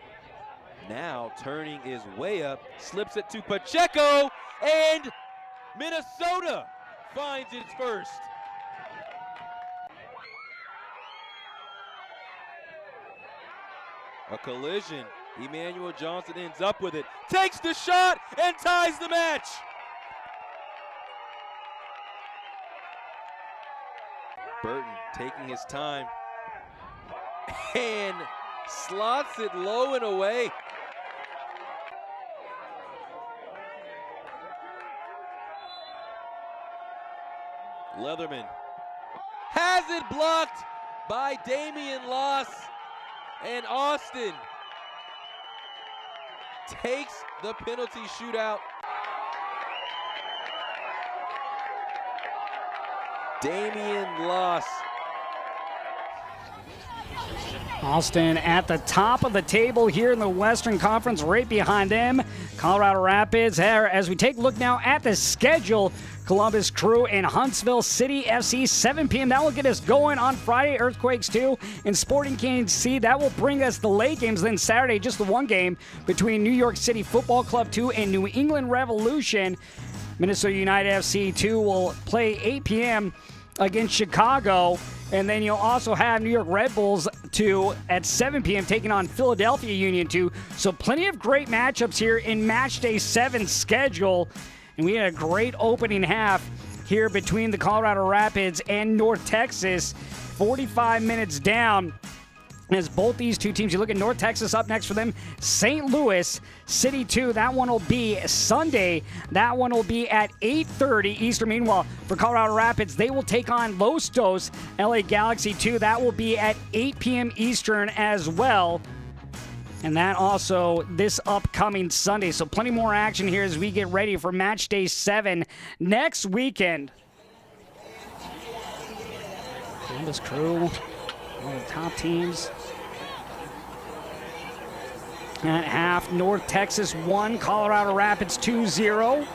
Now turning is Weah, slips it to Pacheco, and Minnesota finds its first. A collision. Emmanuel Johnson ends up with it, takes the shot, and ties the match. Burton taking his time and slots it low and away. Leatherman has it blocked by Damian Loss, and Austin takes the penalty shootout. Damian Loss. Austin at the top of the table here in the Western Conference, right behind them, Colorado Rapids. As we take a look now at the schedule, Columbus Crew and Huntsville City FC, 7 p.m. That will get us going on Friday. Earthquakes 2 and Sporting Kansas City. That will bring us the late games. Then Saturday, just the one game between New York City Football Club 2 and New England Revolution. Minnesota United FC 2 will play 8 p.m. against Chicago. And then you'll also have New York Red Bulls 2 at 7 p.m. taking on Philadelphia Union 2. So plenty of great matchups here in Match Day 7 schedule. And we had a great opening half here between the Colorado Rapids and North Texas. 45 minutes down. As both these two teams, you look at North Texas up next for them, St. Louis City 2. That one will be Sunday. That one will be at 8:30 Eastern. Meanwhile, for Colorado Rapids, they will take on Los Dos LA Galaxy 2. That will be at 8 p.m. Eastern as well. And that also this upcoming Sunday. So plenty more action here as we get ready for Match Day 7 next weekend. Columbus Crew. One of the top teams. At half, North Texas 1, Colorado Rapids 2-0.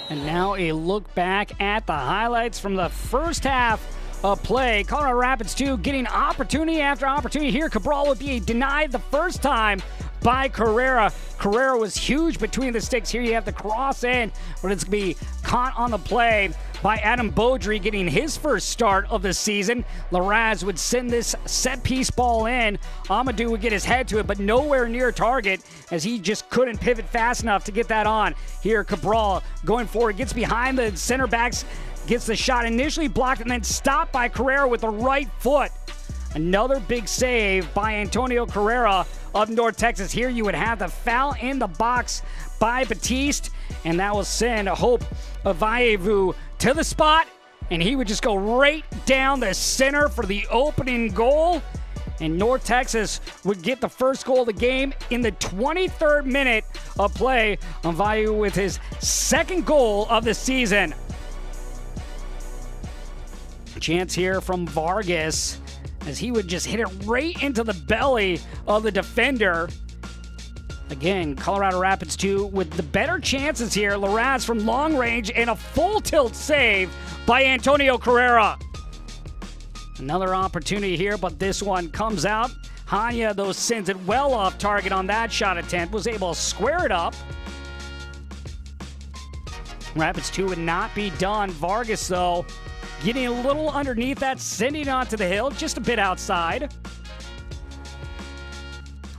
And now a look back at the highlights from the first half of play. Colorado Rapids 2 getting opportunity after opportunity here. Cabral would be denied the first time by Carrera. Carrera was huge between the sticks. Here you have the cross in, but it's going to be caught on the play by Adam Beaudry, getting his first start of the season. Larraz would send this set-piece ball in. Amadou would get his head to it, but nowhere near target as he just couldn't pivot fast enough to get that on. Here, Cabral going forward, gets behind the center backs, gets the shot initially blocked and then stopped by Carrera with the right foot. Another big save by Antonio Carrera of North Texas. Here you would have the foul in the box by Batiste, and that will send Hope Avayevu to the spot, and he would just go right down the center for the opening goal, and North Texas would get the first goal of the game in the 23rd minute of play. Avayevu with his second goal of the season. Chance here from Vargas, as he would just hit it right into the belly of the defender. Again, Colorado Rapids 2 with the better chances here. Larraz from long range and a full tilt save by Antonio Carrera. Another opportunity here, but this one comes out. Hanya, though, sends it well off target on that shot attempt, was able to square it up. Rapids 2 would not be done. Vargas, though, getting a little underneath that, sending it onto the hill, just a bit outside.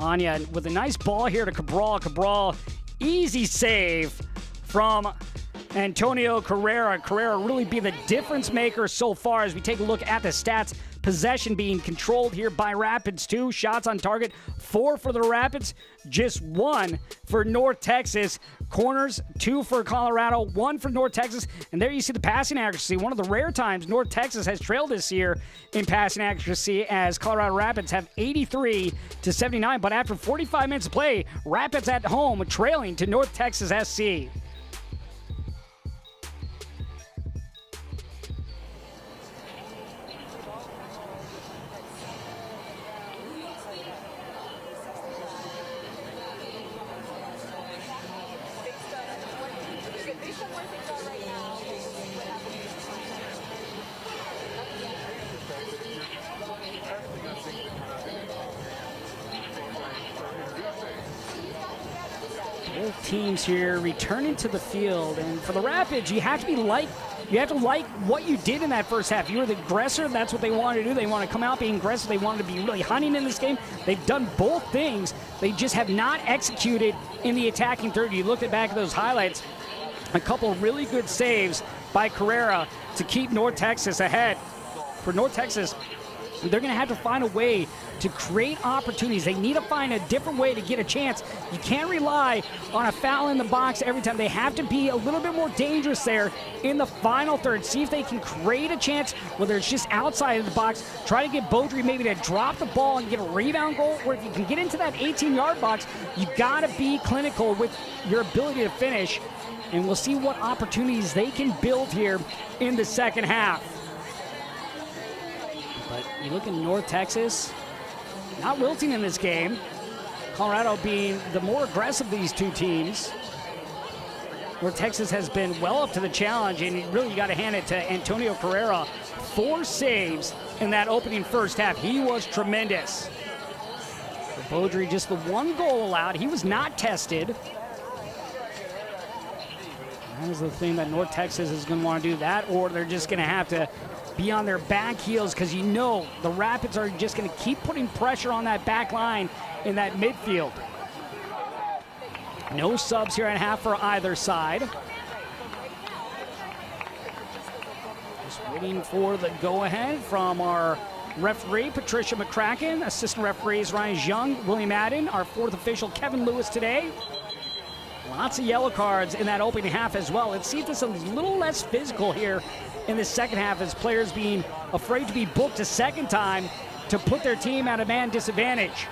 Anya with a nice ball here to Cabral. Cabral, easy save from Antonio Carrera. Carrera really be the difference maker so far as we take a look at the stats. Possession being controlled here by Rapids 2. Shots on target, 4 for the Rapids, just 1 for North Texas. Corners, 2 for Colorado, 1 for North Texas. And there you see the passing accuracy. One of the rare times North Texas has trailed this year in passing accuracy, as Colorado Rapids have 83-79. But after 45 minutes of play, Rapids at home trailing to North Texas SC. Both teams here returning to the field, and for the Rapids, you have to like what you did in that first half. You were the aggressor. That's what they wanted to do. They want to come out being aggressive. They wanted to be really hunting in this game. They've done both things. They just have not executed in the attacking third. You looked back at those highlights, a couple of really good saves by Carrera to keep North Texas ahead. For North Texas, they're going to have to find a way to create opportunities. They need to find a different way to get a chance. You can't rely on a foul in the box every time. They have to be a little bit more dangerous there in the final third. See if they can create a chance, whether it's just outside of the box. Try to get Beaudry maybe to drop the ball and get a rebound goal, or if you can get into that 18-yard box, you got to be clinical with your ability to finish. And we'll see what opportunities they can build here in the second half. But you look in North Texas, not wilting in this game. Colorado being the more aggressive of these two teams. North Texas has been well up to the challenge, and really you got to hand it to Antonio Carrera. 4 saves in that opening first half. He was tremendous. For Beaudry, just the 1 goal allowed. He was not tested. That is the thing that North Texas is going to want to do, that, or they're just going to have to be on their back heels, because you know the Rapids are just going to keep putting pressure on that back line in that midfield. No subs here at half for either side. Just waiting for the go-ahead from our referee, Patricia McCracken. Assistant referees, Ryan Young, William Madden. Our 4th official, Kevin Lewis, today. Lots of yellow cards in that opening half as well. Let's see if this is a little less physical here in the second half, as players being afraid to be booked a second time to put their team at a man disadvantage.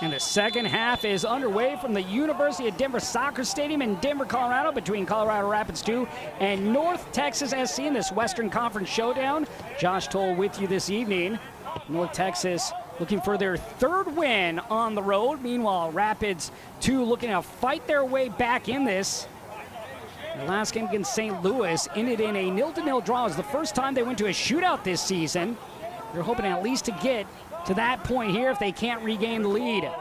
And the second half is underway from the University of Denver Soccer Stadium in Denver, Colorado, between Colorado Rapids 2 and North Texas SC in this Western Conference showdown. Josh Toll with you this evening. North Texas looking for their 3rd win on the road. Meanwhile, Rapids 2 looking to fight their way back in this. The last game against St. Louis ended in a 0-0 draw. It was the first time they went to a shootout this season. They're hoping at least to get to that point here if they can't regain the lead. A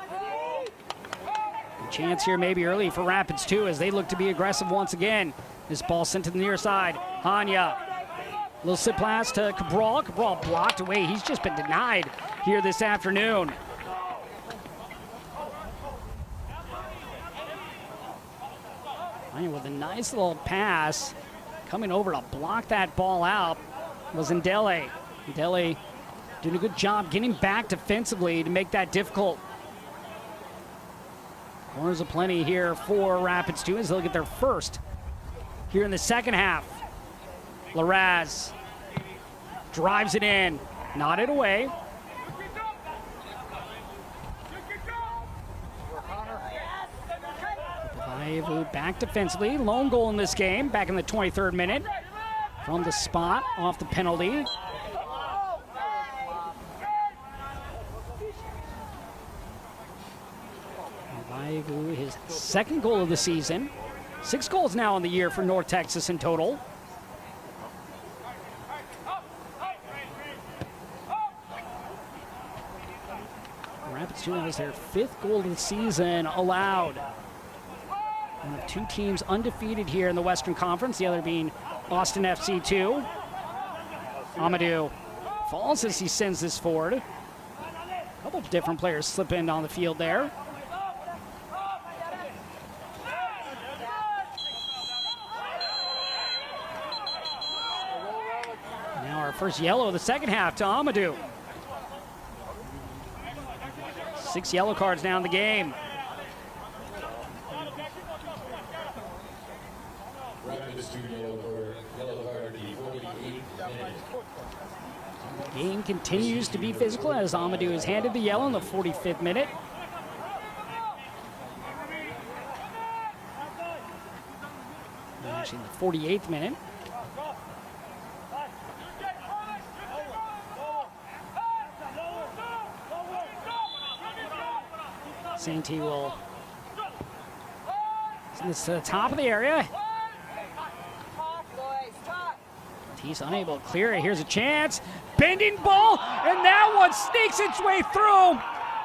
chance here maybe early for Rapids 2 as they look to be aggressive once again. This ball sent to the near side. Hanya. Little sit pass to Cabral. Cabral blocked away. He's just been denied here this afternoon. Hanya with a nice little pass. Coming over to block that ball out was Ndele. Ndele doing a good job getting back defensively to make that difficult. Corners aplenty here for Rapids 2 as they'll get their first here in the second half. Larraz drives it in, nodded away. Back defensively, lone goal in this game, back in the 23rd minute. From the spot, off the penalty. His 2nd goal of the season. 6 goals now in the year for North Texas in total. Rapids 2 has their 5th goal of the season allowed. One of 2 teams undefeated here in the Western Conference, the other being Austin FC 2. Amadou falls as he sends this forward. A couple of different players slip in on the field there. Now our first yellow of the second half to Amadou. 6 yellow cards now in the game. Rapids 2 yellow card, the 48th minute. The game continues to be physical as Amadou is handed the yellow in the 45th minute. Actually, in the 48th minute. Sainty will send this to the top of the area. He's unable to clear it. Here's a chance. Bending ball, and that one sneaks its way through.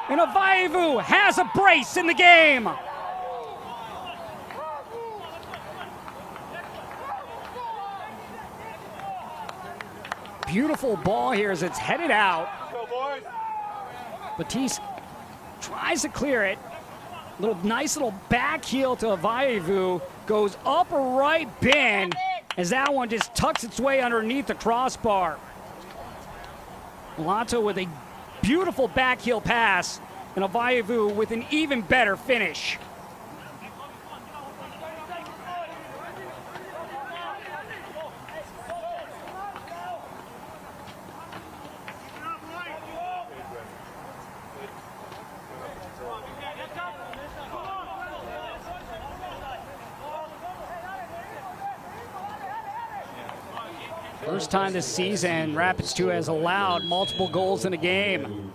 And Avaevu has a brace in the game. Beautiful ball here as it's headed out. Batiste tries to clear it. Nice little back heel to Avaevu. Goes up a right bin as that one just tucks its way underneath the crossbar. Milano with a beautiful back heel pass, and Avayavu with an even better finish. First time this season, Rapids 2 has allowed multiple goals in a game.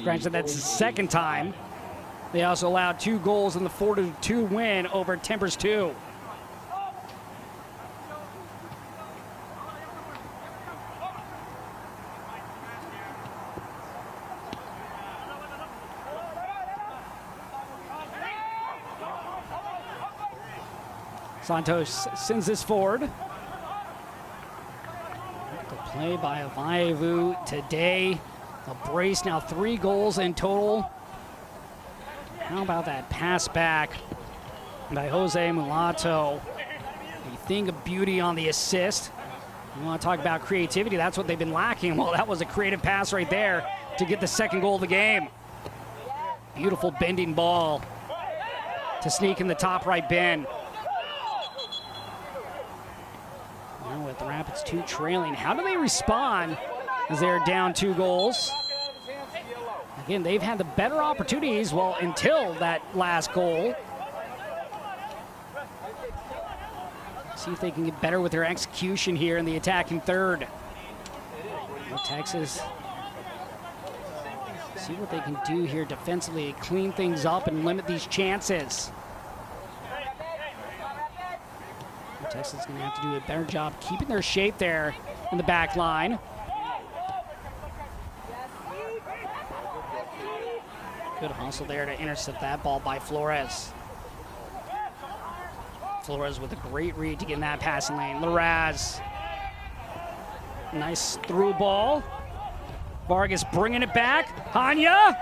Granted, that's the second time. They also allowed 2 goals in the 4-2 win over Timbers 2. Santos sends this forward. Play by Avayavu today. A brace, now 3 goals in total. How about that pass back by Jose Mulatto? You think of beauty on the assist. You want to talk about creativity, that's what they've been lacking. Well, that was a creative pass right there to get the second goal of the game. Beautiful bending ball to sneak in the top right bin. With the Rapids 2 trailing, how do they respond as they're down 2 goals? Again, they've had the better opportunities, well, until that last goal. See if they can get better with their execution here in the attacking third. Texas, see what they can do here defensively to clean things up and limit these chances. Texas is going to have to do a better job keeping their shape there in the back line. Good hustle there to intercept that ball by Flores. Flores with a great read to get in that passing lane. Larraz. Nice through ball. Vargas bringing it back. Hanya.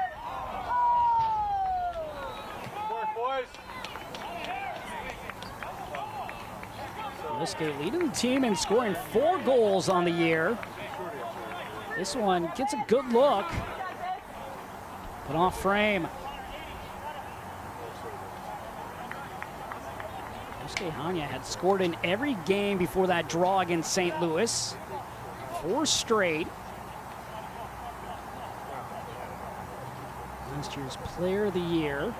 Liske leading the team and scoring 4 goals on the year. This one gets a good look, but off frame. Liske Hanya had scored in every game before that draw against St. Louis. 4 straight. Last year's Player of the Year.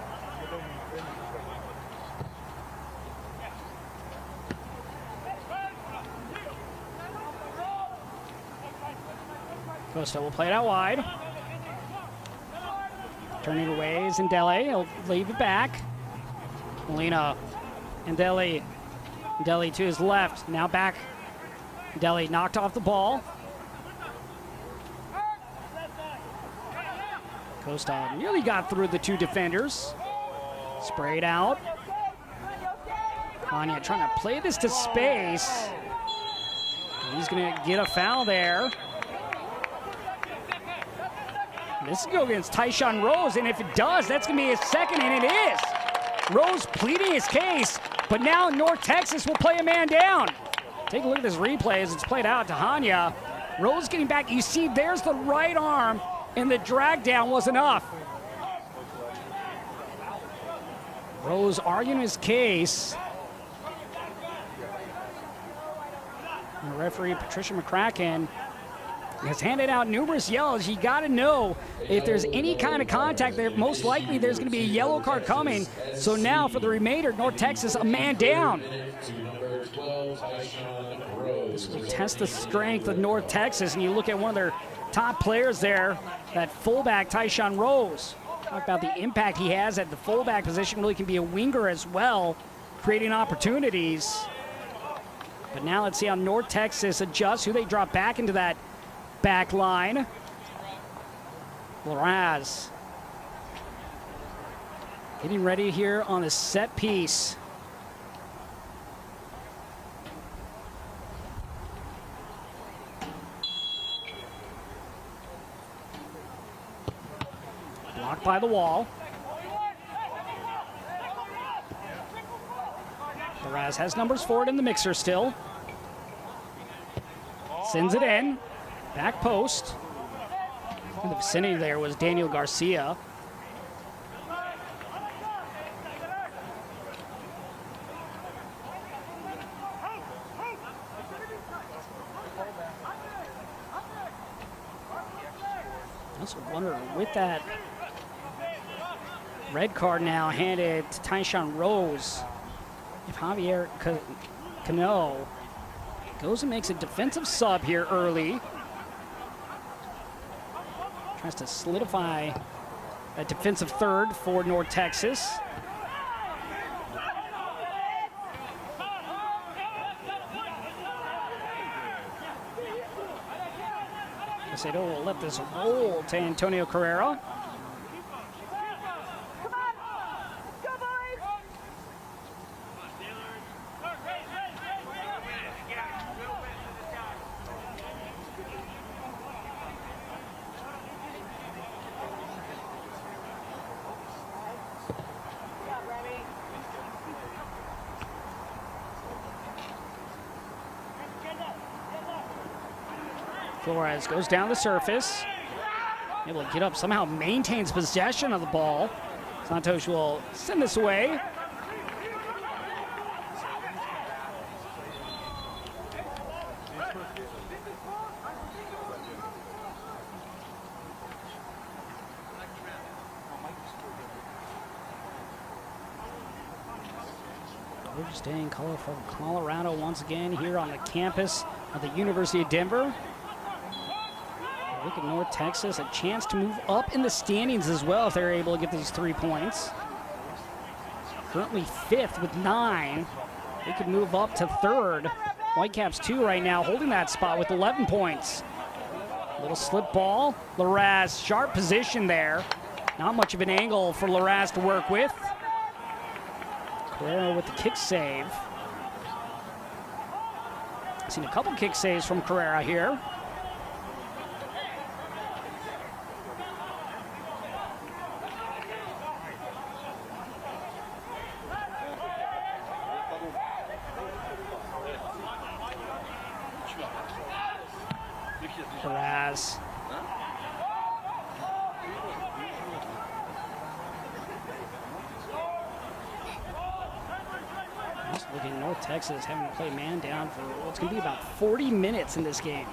Costa will play it out wide. Turning away is Ndele. He'll leave it back. Molina. Ndele. Ndele to his left. Now back. Ndele knocked off the ball. Costa nearly got through the 2 defenders. Sprayed out. Hanya trying to play this to space. He's going to get a foul there. This will go against Tyshawn Rose, and if it does, that's going to be his second, and it is. Rose pleading his case, but now North Texas will play a man down. Take a look at this replay as it's played out to Hanya. Rose getting back. You see, there's the right arm, and the drag down was enough. Rose arguing his case. And the referee, Patricia McCracken, has handed out numerous yellows. You got to know if there's any kind of contact there, most likely there's going to be a yellow card coming. So now for the remainder, North Texas, a man down. This will test the strength of North Texas, and you look at one of their top players there, that fullback, Tyshawn Rose. Talk about the impact he has at the fullback position. Really can be a winger as well, creating opportunities. But now let's see how North Texas adjusts, who they drop back into that back line. Larraz getting ready here on the set piece. Blocked by the wall. Larraz has numbers forward in the mixer still. Sends it in. Back post. In the vicinity there was Daniel Garcia. I also wonder, with that red card now handed to Tyshawn Rose, if Javier Cano goes and makes a defensive sub here early, tries to solidify a defensive third for North Texas. They will let this roll to Antonio Carrera. Flores goes down the surface, able to get up, somehow maintains possession of the ball. Santos will send this away. Gorgeous day in colorful Colorado once again here on the campus of the University of Denver. Look at North Texas, a chance to move up in the standings as well if they're able to get these 3 points. Currently 5th with 9. They could move up to 3rd. Whitecaps 2 right now, holding that spot with 11 points. Little slip ball. Larraz, sharp position there. Not much of an angle for Larraz to work with. Carrera with the kick save. Seen a couple kick saves from Carrera here. Perez. Just looking, North Texas having to play man down for what's going to be about 40 minutes in this game.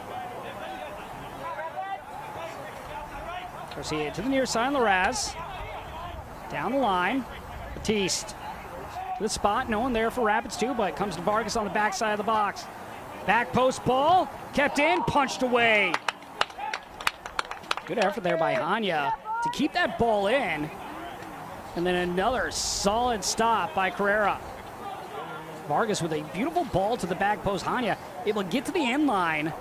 Garcia to the near side, Larraz. Down the line, Batiste. To the spot, no one there for Rapids 2, but comes to Vargas on the backside of the box. Back post ball, kept in, punched away. Good effort there by Hanya to keep that ball in. And then another solid stop by Carrera. Vargas with a beautiful ball to the back post. Hanya able to get to the end line.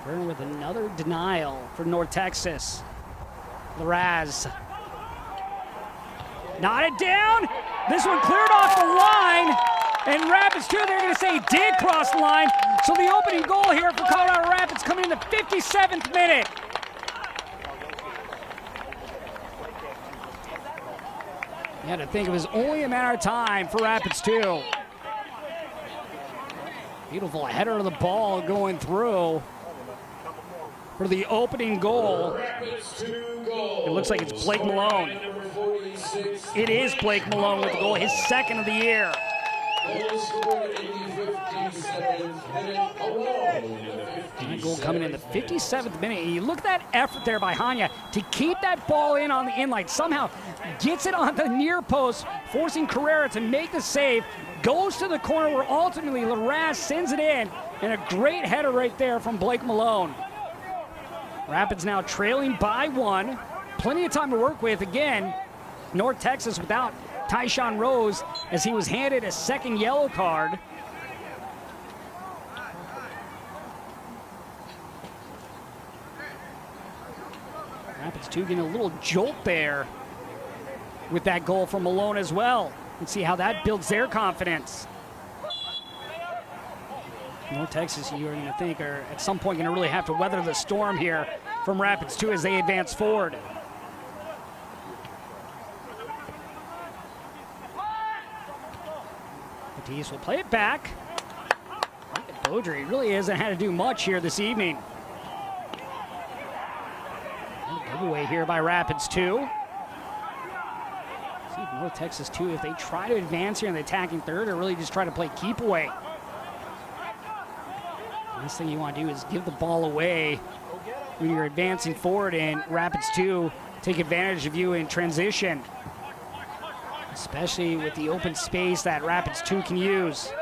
Carrera with another denial for North Texas. Larraz. Knotted down. This one cleared off the line. And Rapids 2, they're going to say did cross the line. So the opening goal here for Colorado Rapids coming in the 57th minute. You had to think it was only a matter of time for Rapids 2. Beautiful header of the ball going through for the opening goal. It looks like it's Blake Malone. It is Blake Malone with the goal, his second of the year. That goal coming in the 57th minute. And you look at that effort there by Hanya to keep that ball in on the inline. Somehow gets it on the near post, forcing Carrera to make the save. Goes to the corner where ultimately Larraz sends it in. And a great header right there from Blake Malone. Rapids now trailing by 1. Plenty of time to work with. Again, North Texas without Tyshawn Rose as he was handed a second yellow card. Rapids 2 getting a little jolt there with that goal from Malone as well. And see how that builds their confidence. North Texas, you're going to think, are at some point going to really have to weather the storm here from Rapids 2 as they advance forward. Batiste will play it back. Beaudry really hasn't had to do much here this evening. Giveaway here by Rapids 2. See if North Texas 2, if they try to advance here in the attacking third or really just try to play keep away. Last thing you want to do is give the ball away when you're advancing forward, and Rapids 2 take advantage of you in transition, especially with the open space that Rapids 2 can use.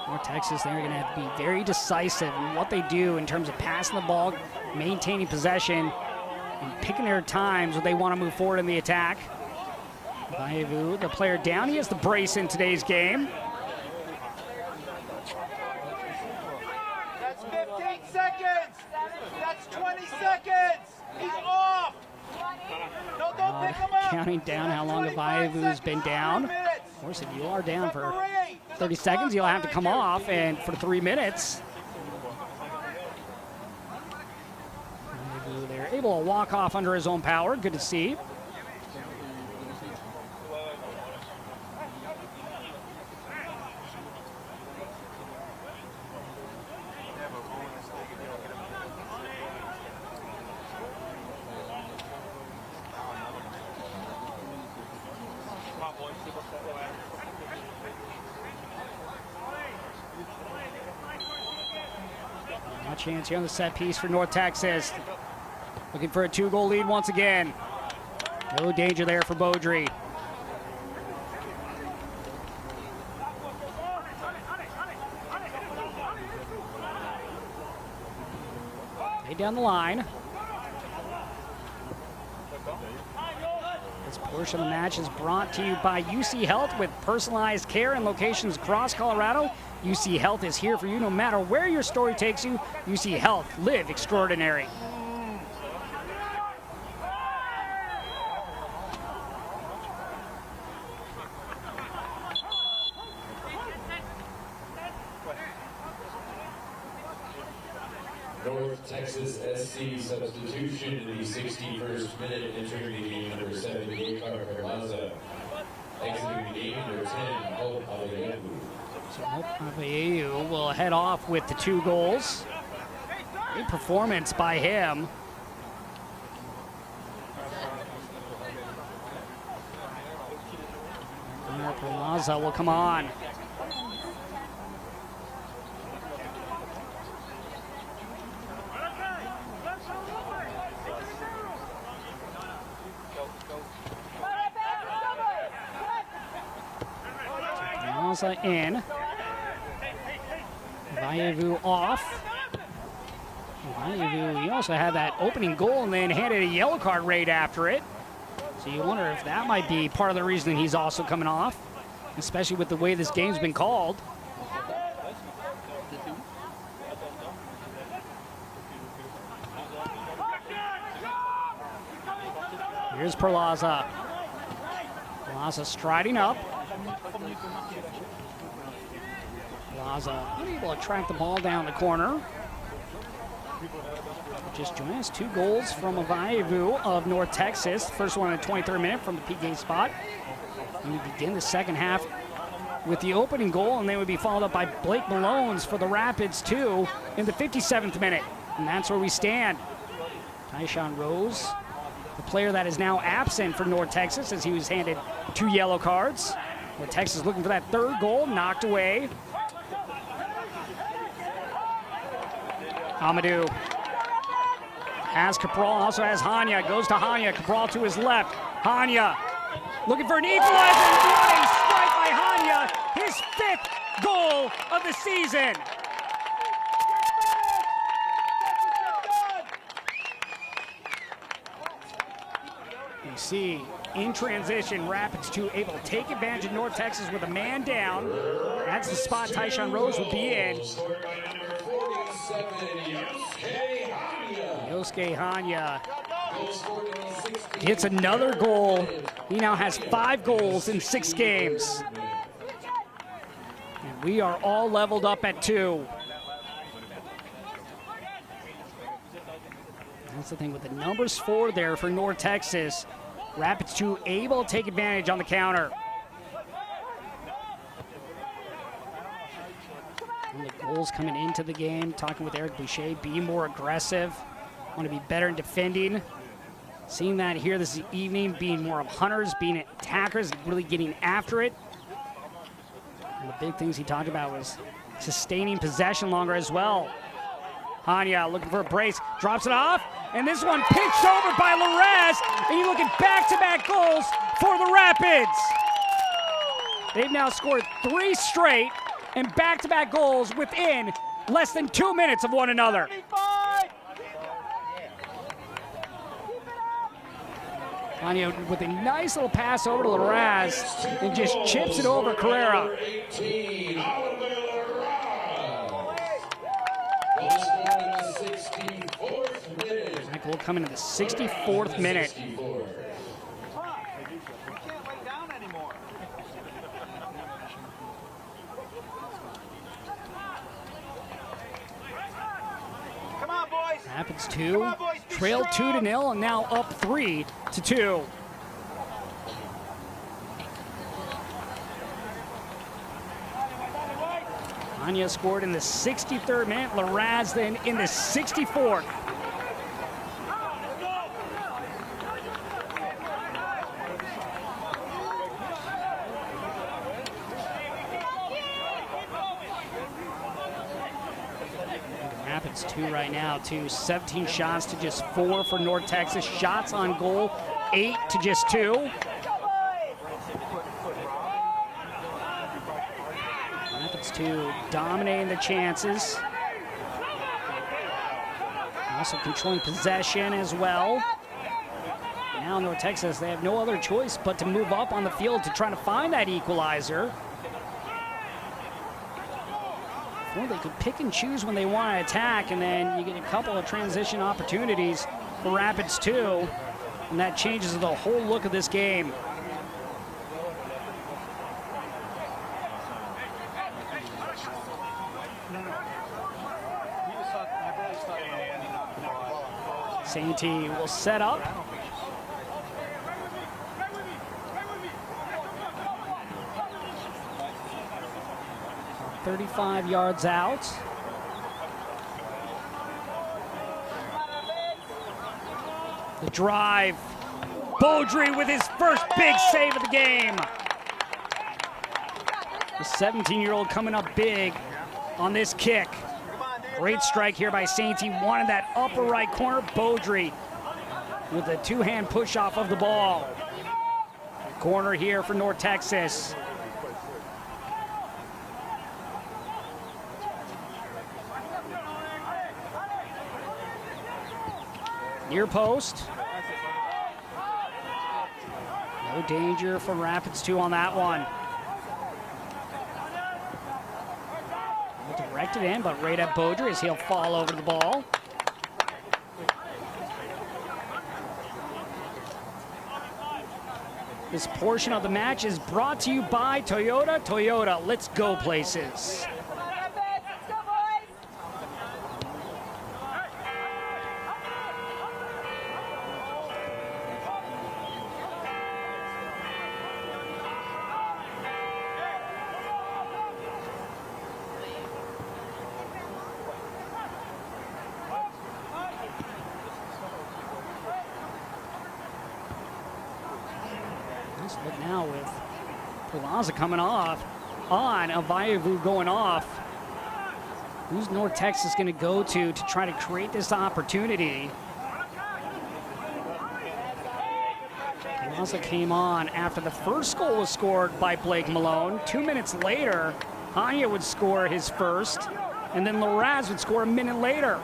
North Texas, they're going to have to be very decisive in what they do in terms of passing the ball, maintaining possession, and picking their times when they want to move forward in the attack. Vaevu, the player down, he has the brace in today's game. That's 15 seconds. That's 20 seconds. He's off. No, don't pick him up. Counting down how long Vaevu's been down. Of course, if you are down for 30 seconds, you'll have to come off, and for 3 minutes. They're able to walk off under his own power. Good to see. A chance here on the set piece for North Texas. Looking for a 2-goal lead once again. No danger there for Beaudry. Hey, down the line. This portion of the match is brought to you by UC Health with personalized care and locations across Colorado. UC Health is here for you no matter where your story takes you. UC Health, live extraordinary. North Texas SC substitution in the 61st minute, entering the game number 7, Carperaza. Exiting the game number 10, Hope Aveyevu. So Hope Aveyevu will head off with the 2 goals. Great performance by him. Carperaza will come on. In. Vaevu off. Vaevu, he also had that opening goal and then handed a yellow card right after it. So you wonder if that might be part of the reason he's also coming off, especially with the way this game's been called. Here's Perlaza. Perlaza striding up. Plaza able to track the ball down the corner. Just joined us, 2 goals from Vaevu of North Texas. First one in the 23rd minute from the PK spot. And we begin the second half with the opening goal, and then would be followed up by Blake Malone's for the Rapids 2 in the 57th minute. And that's where we stand. Tyshawn Rose, the player that is now absent for North Texas as he was handed 2 yellow cards. North Texas looking for that 3rd goal, knocked away. Amadou has Cabral, also has Hanya, goes to Hanya, Cabral to his left. Hanya looking for an equalizer. What a strike by Hanya, his 5th goal of the season. You see, in transition, Rapids 2 able to take advantage of North Texas with a man down. That's the spot Tyshawn Rose would be in. Yosuke Hanya gets another goal. He now has 5 goals in 6 games. And we are all leveled up at 2. That's the thing with the numbers 4 there for North Texas. Rapids 2 able to take advantage on the counter. And the goals coming into the game, talking with Eric Boucher, be more aggressive, want to be better in defending. Seeing that here this evening, being more of hunters, being attackers, really getting after it. And the big things he talked about was sustaining possession longer as well. Hanya looking for a brace, drops it off, and this one pitched over by Larraz, and you look at back-to-back goals for the Rapids. They've now scored 3 straight and back-to-back goals within less than 2 minutes of one another. Hanya with a nice little pass over to Larraz and just chips it over Carrera. That goal coming in the 64th minute. Rapids 2, trailed 2-0, and now up 3-2. Anya scored in the 63rd minute, Larraz then in the 64th. Rapids 2 right now, 17 shots to just 4 for North Texas. Shots on goal, 8 to just 2. Rapids 2 dominating the chances. Also controlling possession as well. Now North Texas, they have no other choice but to move up on the field to try to find that equalizer. Well, they could pick and choose when they want to attack, and then you get a couple of transition opportunities for Rapids 2, and that changes the whole look of this game. Sainty will set up. 35 yards out. The drive. Beaudry with his first big save of the game. The 17-year-old coming up big on this kick. Great strike here by Sainty. Wanted that upper right corner. Beaudry with a two-hand push-off of the ball. Corner here for North Texas. Near post. No danger for Rapids 2 on that one. Directed in, but right at Beaudry as he'll fall over the ball. This portion of the match is brought to you by Toyota. Toyota, let's go places. But now with Plaza coming off, on Avayavu going off, who's North Texas going to go to try to create this opportunity? Plaza came on after the first goal was scored by Blake Malone. 2 minutes later, Hanya would score his first, and then Larraz would score a minute later.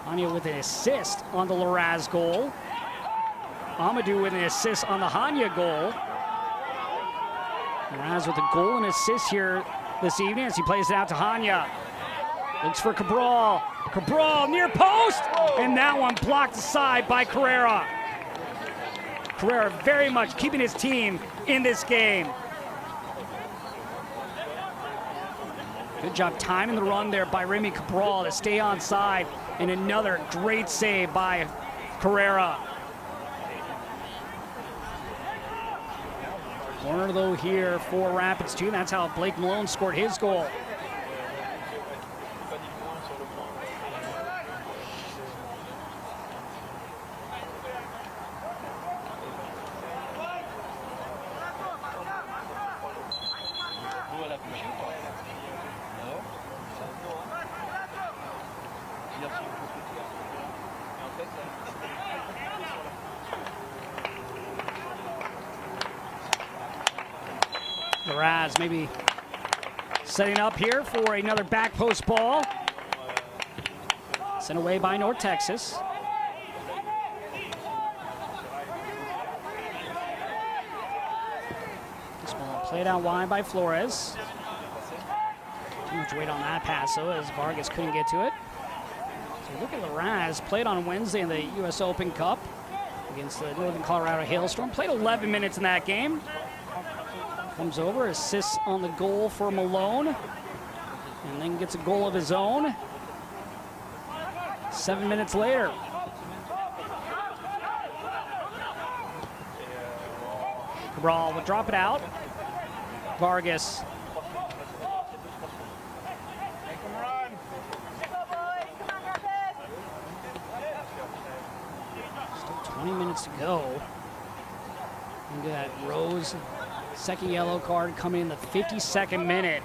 Hanya with an assist on the Larraz goal. Amadou with an assist on the Hanya goal. Larraz with a goal and assist here this evening as he plays it out to Hanya. Looks for Cabral. Cabral near post, and that one blocked aside by Carrera. Carrera very much keeping his team in this game. Good job timing the run there by Remy Cabral to stay onside, and another great save by Carrera. Corner though here for Rapids 2. That's how Blake Malone scored his goal. Raz maybe setting up here for another back post ball. Sent away by North Texas. This ball played out wide by Flores. Too much weight on that pass, though, as Vargas couldn't get to it. So look at Raz, played on Wednesday in the U.S. Open Cup against the Northern Colorado Hailstorm. Played 11 minutes in that game. Comes over, assists on the goal for Malone, and then gets a goal of his own. 7 minutes later. Cabral will drop it out. Vargas. Still 20 minutes to go. Look at that Rose. Second yellow card coming in the 52nd minute.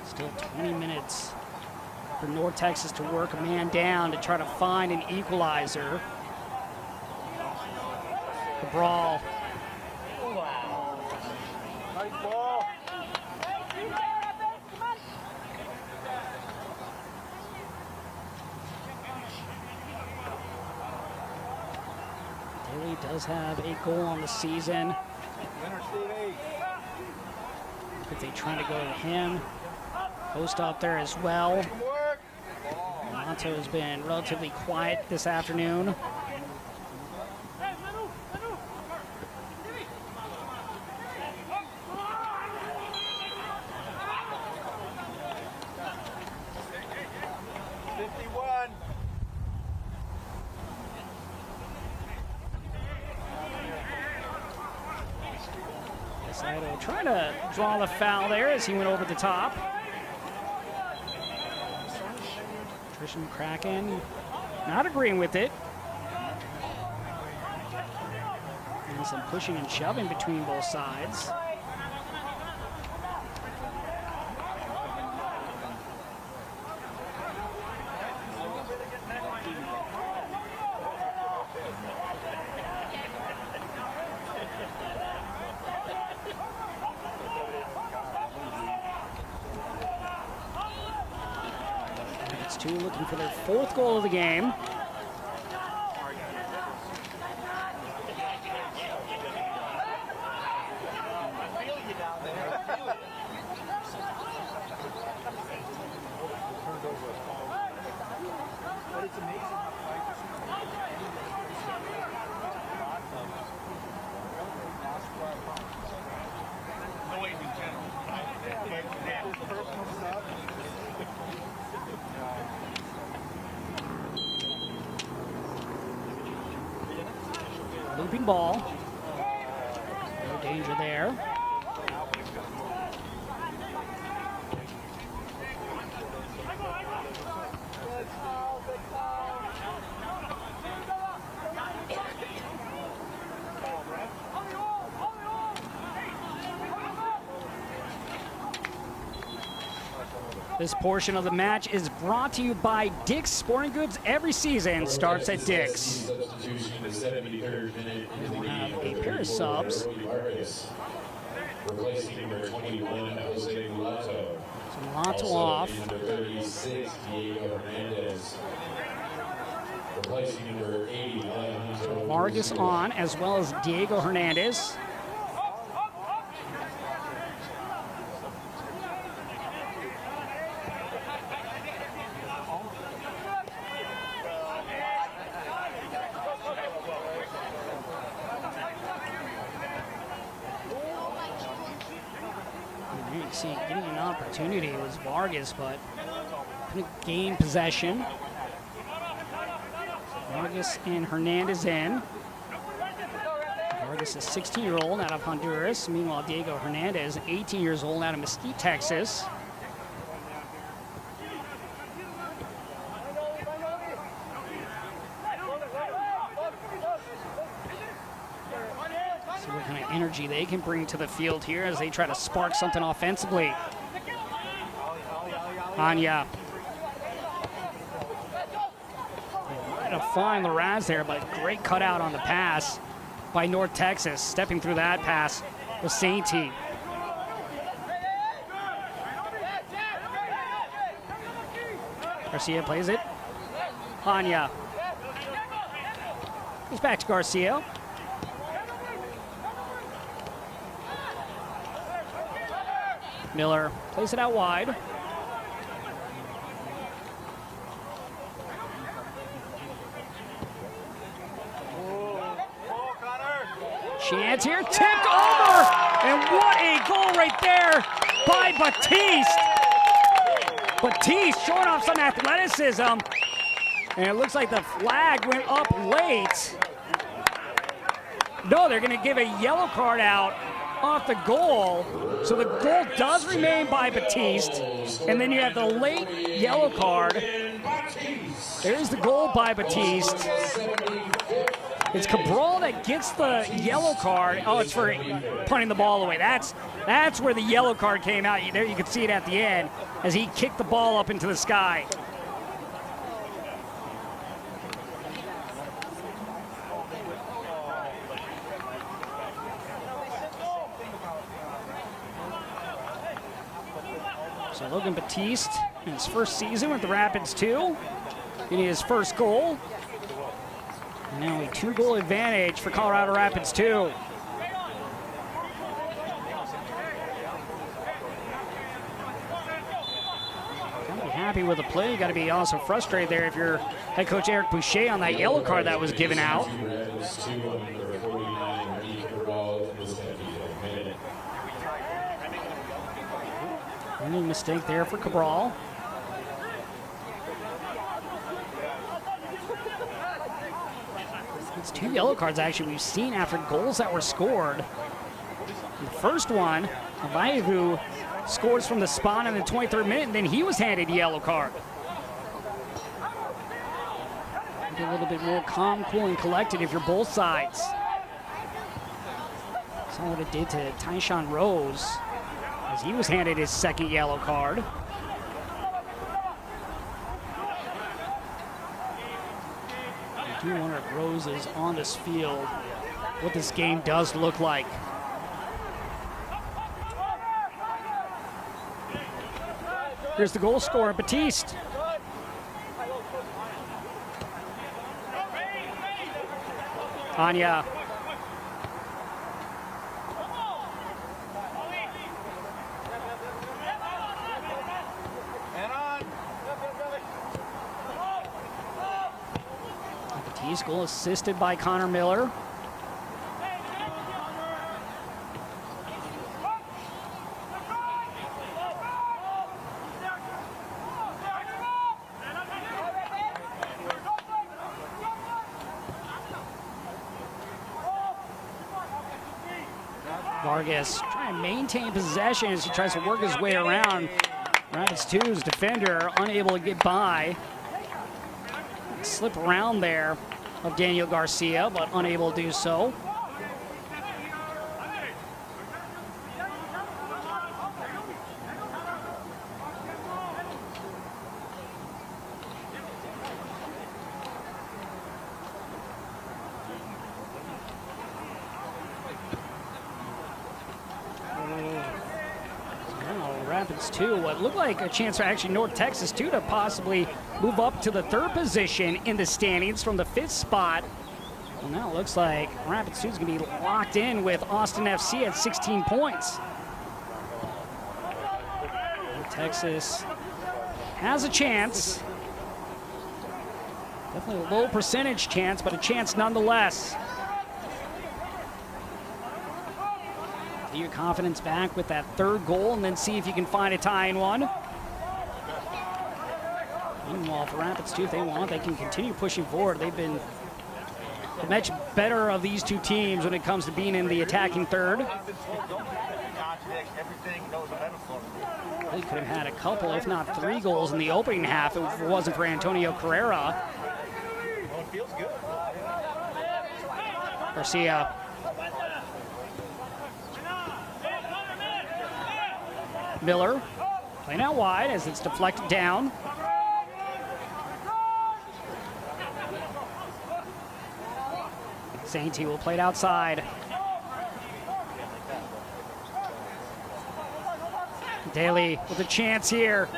Still 20 minutes for North Texas to work a man down to try to find an equalizer. Cabral. Nice ball. Daly does have a goal on the season. If they trying to go to him. Post up there as well. Monto has been relatively quiet this afternoon. Trying to draw the foul there as he went over the top. Trishan Kraken not agreeing with it. And some pushing and shoving between both sides. Looking for their fourth goal of the game. Looping ball. No danger there. This portion of the match is brought to you by Dick's Sporting Goods. Every season starts at Dick's. We'll have a pair of subs. Replacing number 21, Jose Mulatto. So Mulatto off. Number 36, Diego Hernandez. Replacing number 81, Vargas on, as well as Diego Hernandez. Getting an opportunity was Vargas, but couldn't gain possession. Vargas and Hernandez in. Vargas is a 16-year-old out of Honduras. Meanwhile, Diego Hernandez, 18 years old out of Mesquite, Texas. See what kind of energy they can bring to the field here as they try to spark something offensively. Anya. Right up find Larraz there, but great cutout on the pass by North Texas. Stepping through that pass was Sainty. Garcia plays it. Hanya. He's back to Garcia. Miller plays it out wide. Chance here, tipped over, and what a goal right there by Batiste. Batiste showing off some athleticism, and it looks like the flag went up late. No, they're going to give a yellow card out off the goal, so the goal does remain by Batiste, and then you have the late yellow card. There's the goal by Batiste. It's Cabral that gets the yellow card. Oh, it's for punting the ball away. That's where the yellow card came out. There you can see it at the end as he kicked the ball up into the sky. So Logan Batiste in his first season with the Rapids 2, getting his first goal. Now a 2-goal advantage for Colorado Rapids 2. Gotta be happy with the play. You gotta be also frustrated there if you're head coach Eric Boucher on that yellow card that was given out. Any mistake there for Cabral. It's 2 yellow cards actually we've seen after goals that were scored. The first one, Avayavu scores from the spot in the 23rd minute, and then he was handed a yellow card. Be a little bit more calm, cool, and collected if you're both sides. Saw what it did to Tyshawn Rose as he was handed his second yellow card. I do wonder if Rose is on this field, what this game does look like. Here's the goal scorer, Batiste. Anya. Batiste goal assisted by Connor Miller. Vargas trying to maintain possession as he tries to work his way around. Rapids 2's defender unable to get by. Slip around there of Daniel Garcia, but unable to do so. Rapids 2, what looked like a chance for actually North Texas 2 to possibly move up to the 3rd position in the standings from the 5th spot. Well, now it looks like Rapids 2 is going to be locked in with Austin FC at 16 points. North Texas has a chance. Definitely a low percentage chance, but a chance nonetheless. Get your confidence back with that 3rd goal and then see if you can find a tie in one. Meanwhile, for Rapids 2, if they want, they can continue pushing forward. They've been the much better of these 2 teams when it comes to being in the attacking 3rd. They could have had a couple, if not 3 goals in the opening half if it wasn't for Antonio Carrera. Garcia. Miller playing out wide as it's deflected down. Sainty will play it outside. Daly with a chance here.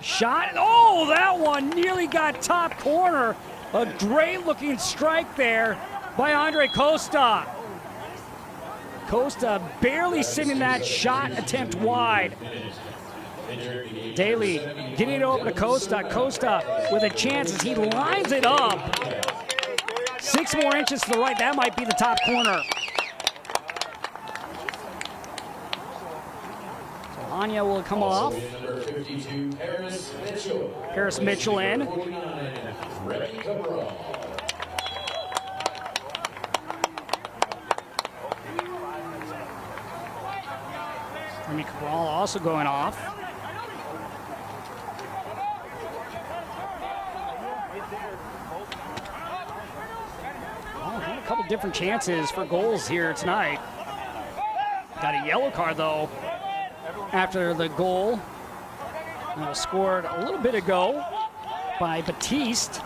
Shot. Oh, that one nearly got top corner. A great looking strike there by Andre Costa. Costa barely sending that shot attempt wide. Daly getting it over to Costa. Costa with a chance as he lines it up. 6 more inches to the right. That might be the top corner. So Anya will come off. Number 52, Paris Mitchell in. 49, Remy Cabral. Remy Cabral also going off. Well, had a couple different chances for goals here tonight. Got a yellow card though after the goal. Scored a little bit ago by Batiste.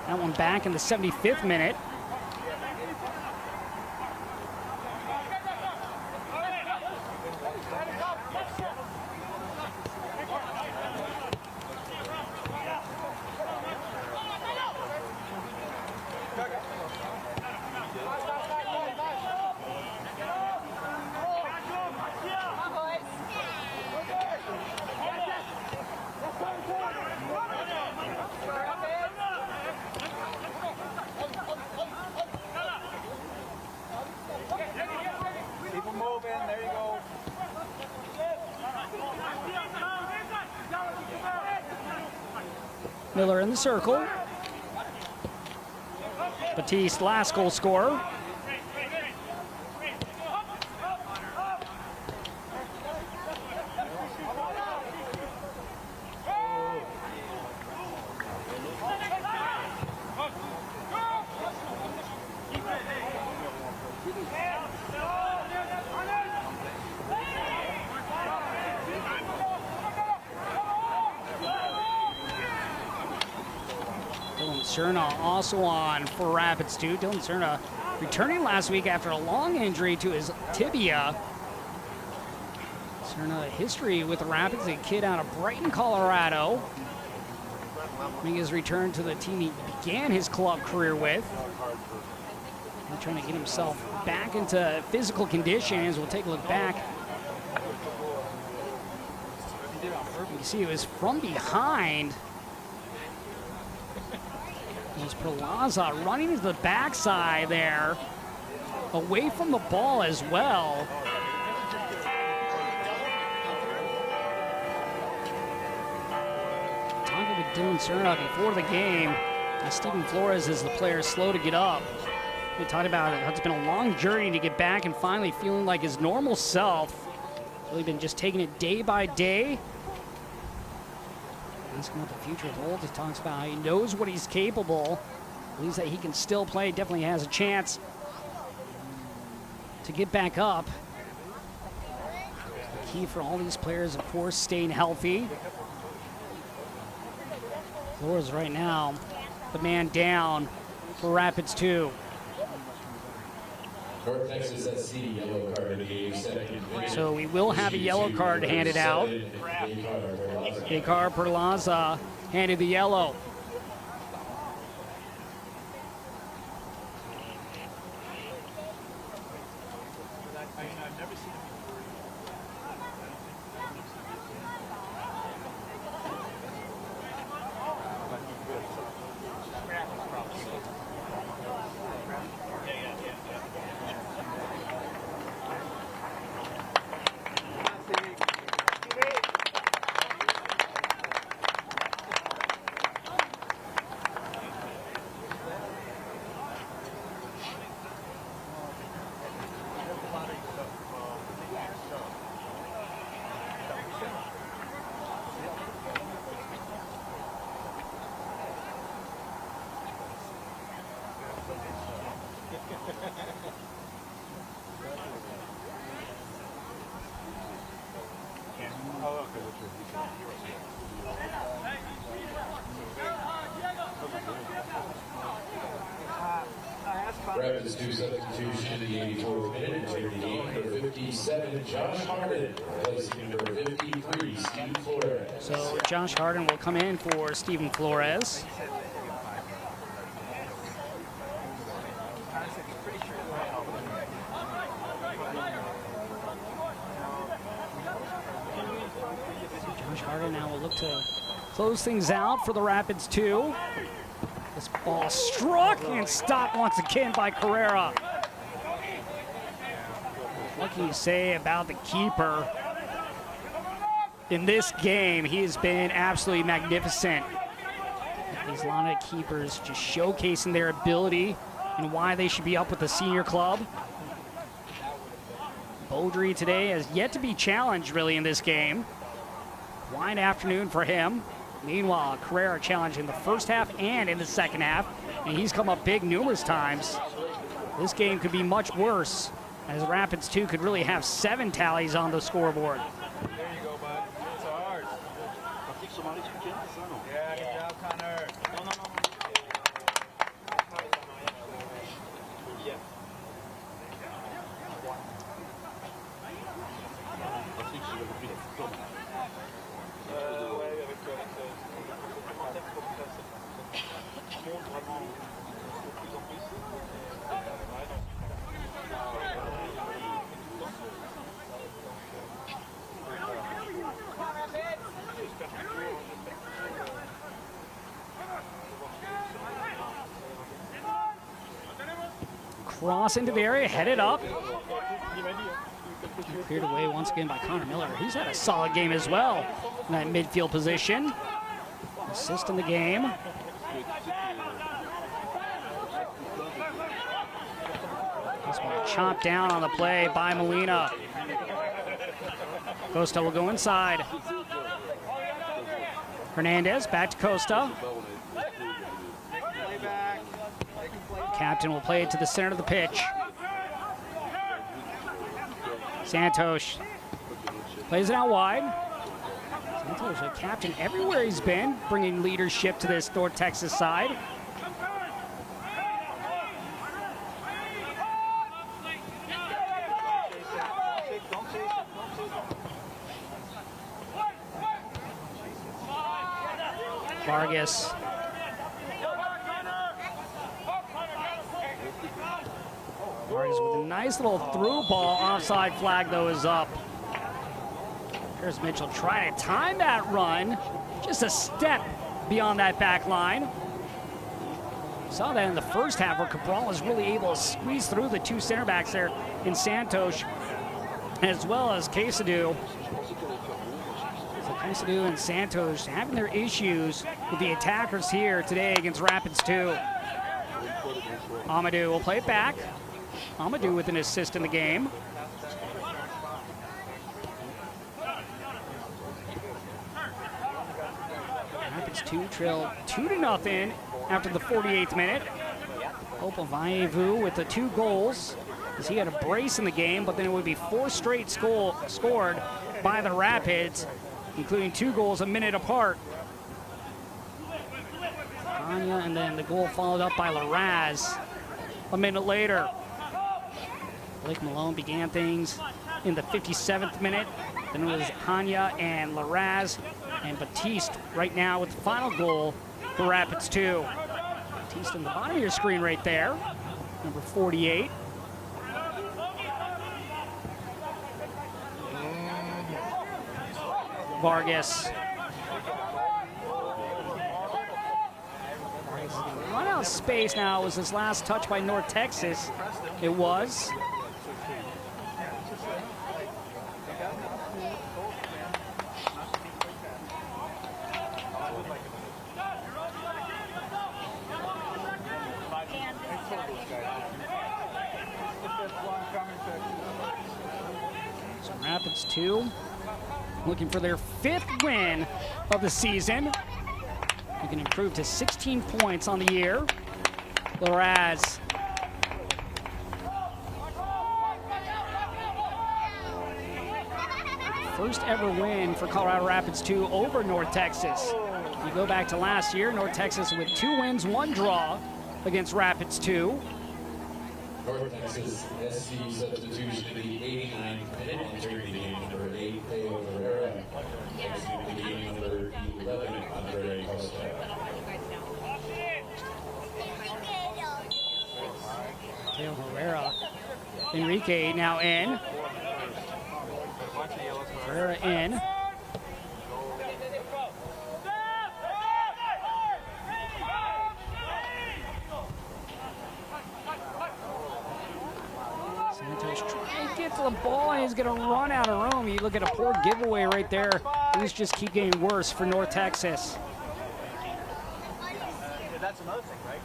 That one back in the 75th minute. Keep them moving. There you go. Miller in the circle. Batiste, last goal scorer. Dylan Cerna also on for Rapids too. Dylan Cerna returning last week after a long injury to his tibia. Cerna, history with the Rapids, a kid out of Brighton, Colorado. Making his return to the team he began his club career with. And trying to get himself back into physical condition as we'll take a look back. You can see it was from behind. It was Perlaza running to the backside there, away from the ball as well. Talking with Dylan Cerna before the game, Steven Flores is the player slow to get up. We talked about it. It's been a long journey to get back and finally feeling like his normal self. Really been just taking it day by day. Asking what the future holds. He talks about how he knows what he's capable, believes that he can still play, definitely has a chance to get back up. The key for all these players, of course, staying healthy. Flores right now, the man down for Rapids 2. North Texas SC yellow card in the game, second. So we will have a yellow card handed out. Dekar Perlaza handed the yellow. Rapids 2 substitution in the 84th minute, entering the game, number 57, Josh Harden, replacing number 53, Steve Flores. So Josh Harden will come in for Steven Flores. Josh Harden now will look to close things out for the Rapids 2. This ball struck and stopped once again by Carrera. What can you say about the keeper? In this game, he has been absolutely magnificent. These Lana keepers just showcasing their ability and why they should be up with the senior club. Beaudry today has yet to be challenged really in this game. Wide afternoon for him. Meanwhile, Carrera challenged in the first half and in the second half, and he's come up big numerous times. This game could be much worse, as Rapids 2 could really have 7 tallies on the scoreboard. There you go, bud. It's hard. Yeah, good job, Connor. Cross into the area, headed up. Cleared away once again by Connor Miller. He's had a solid game as well in that midfield position. Assist in the game. This one chopped down on the play by Molina. Costa will go inside. Hernandez back to Costa. Captain will play it to the center of the pitch. Santos plays it out wide. Santos, a captain everywhere he's been, bringing leadership to this North Texas side. Vargas. Vargas with a nice little through ball. Offside flag, though, is up. Here's Mitchell trying to time that run. Just a step beyond that back line. Saw that in the first half where Cabral was really able to squeeze through the 2 center backs there in Santos as well as Quesadu. So Quesadu and Santos having their issues with the attackers here today against Rapids 2. Amadou will play it back. Amadou with an assist in the game. Rapids 2 trail 2-0 after the 48th minute. Opavaevu with the 2 goals, as he had a brace in the game, but then it would be 4 straight scored by the Rapids, including 2 goals a minute apart. Anya, and then the goal followed up by Larraz a minute later. Blake Malone began things in the 57th minute. Then it was Hanya and Larraz and Batiste right now with the final goal for Rapids 2. Batiste on the bottom of your screen right there, number 48. Vargas. Run out of space now. Was his last touch by North Texas? It was. So Rapids 2 looking for their 5th win of the season. You can improve to 16 points on the year. Larraz. First ever win for Colorado Rapids 2 over North Texas. You go back to last year, North Texas with 2 wins, 1 draw against Rapids 2. North Texas SC substitution in the 89th minute, entering the game number 8, Teo Herrera. Exiting the game number 11, Andre Costa. Teo Herrera. Enrique now in. Herrera in. Santos trying to get to the ball, and he's going to run out of room. You look at a poor giveaway right there. Things just keep getting worse for North Texas. That's another thing, right?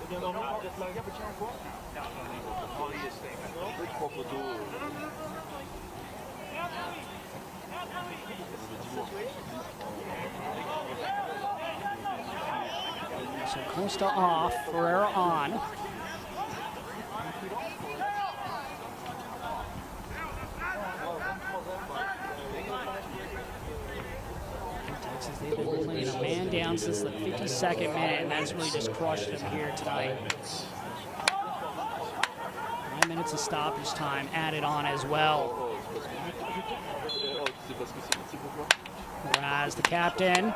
So Costa off, Ferreira on. Texas, they've been playing a man down since the 52nd minute, and that's really just crushed them here tonight. 9 minutes of stoppage time added on as well. Raz, the captain.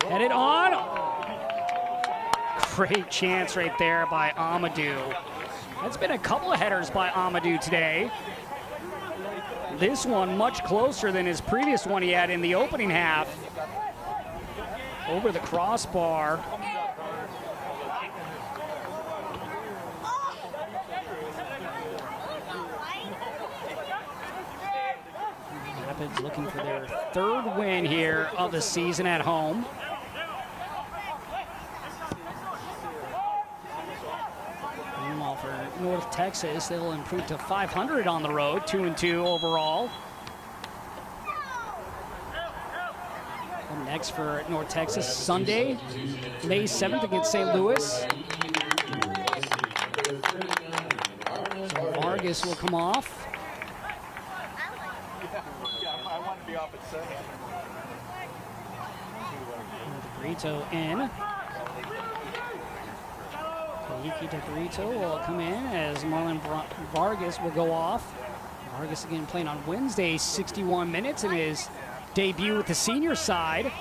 Headed on. Great chance right there by Amadou. That's been a couple of headers by Amadou today. This one much closer than his previous one he had in the opening half. Over the crossbar. Rapids looking for their third win here of the season at home. Meanwhile, for North Texas, they'll improve to 500 on the road, 2-2 overall. And next for North Texas, Sunday, May 7th against St. Louis. So Vargas will come off. I want to be off at 7. Brito in. Yuki DeBrito will come in as Marlon Vargas will go off. Vargas again playing on Wednesday, 61 minutes in his debut with the senior side.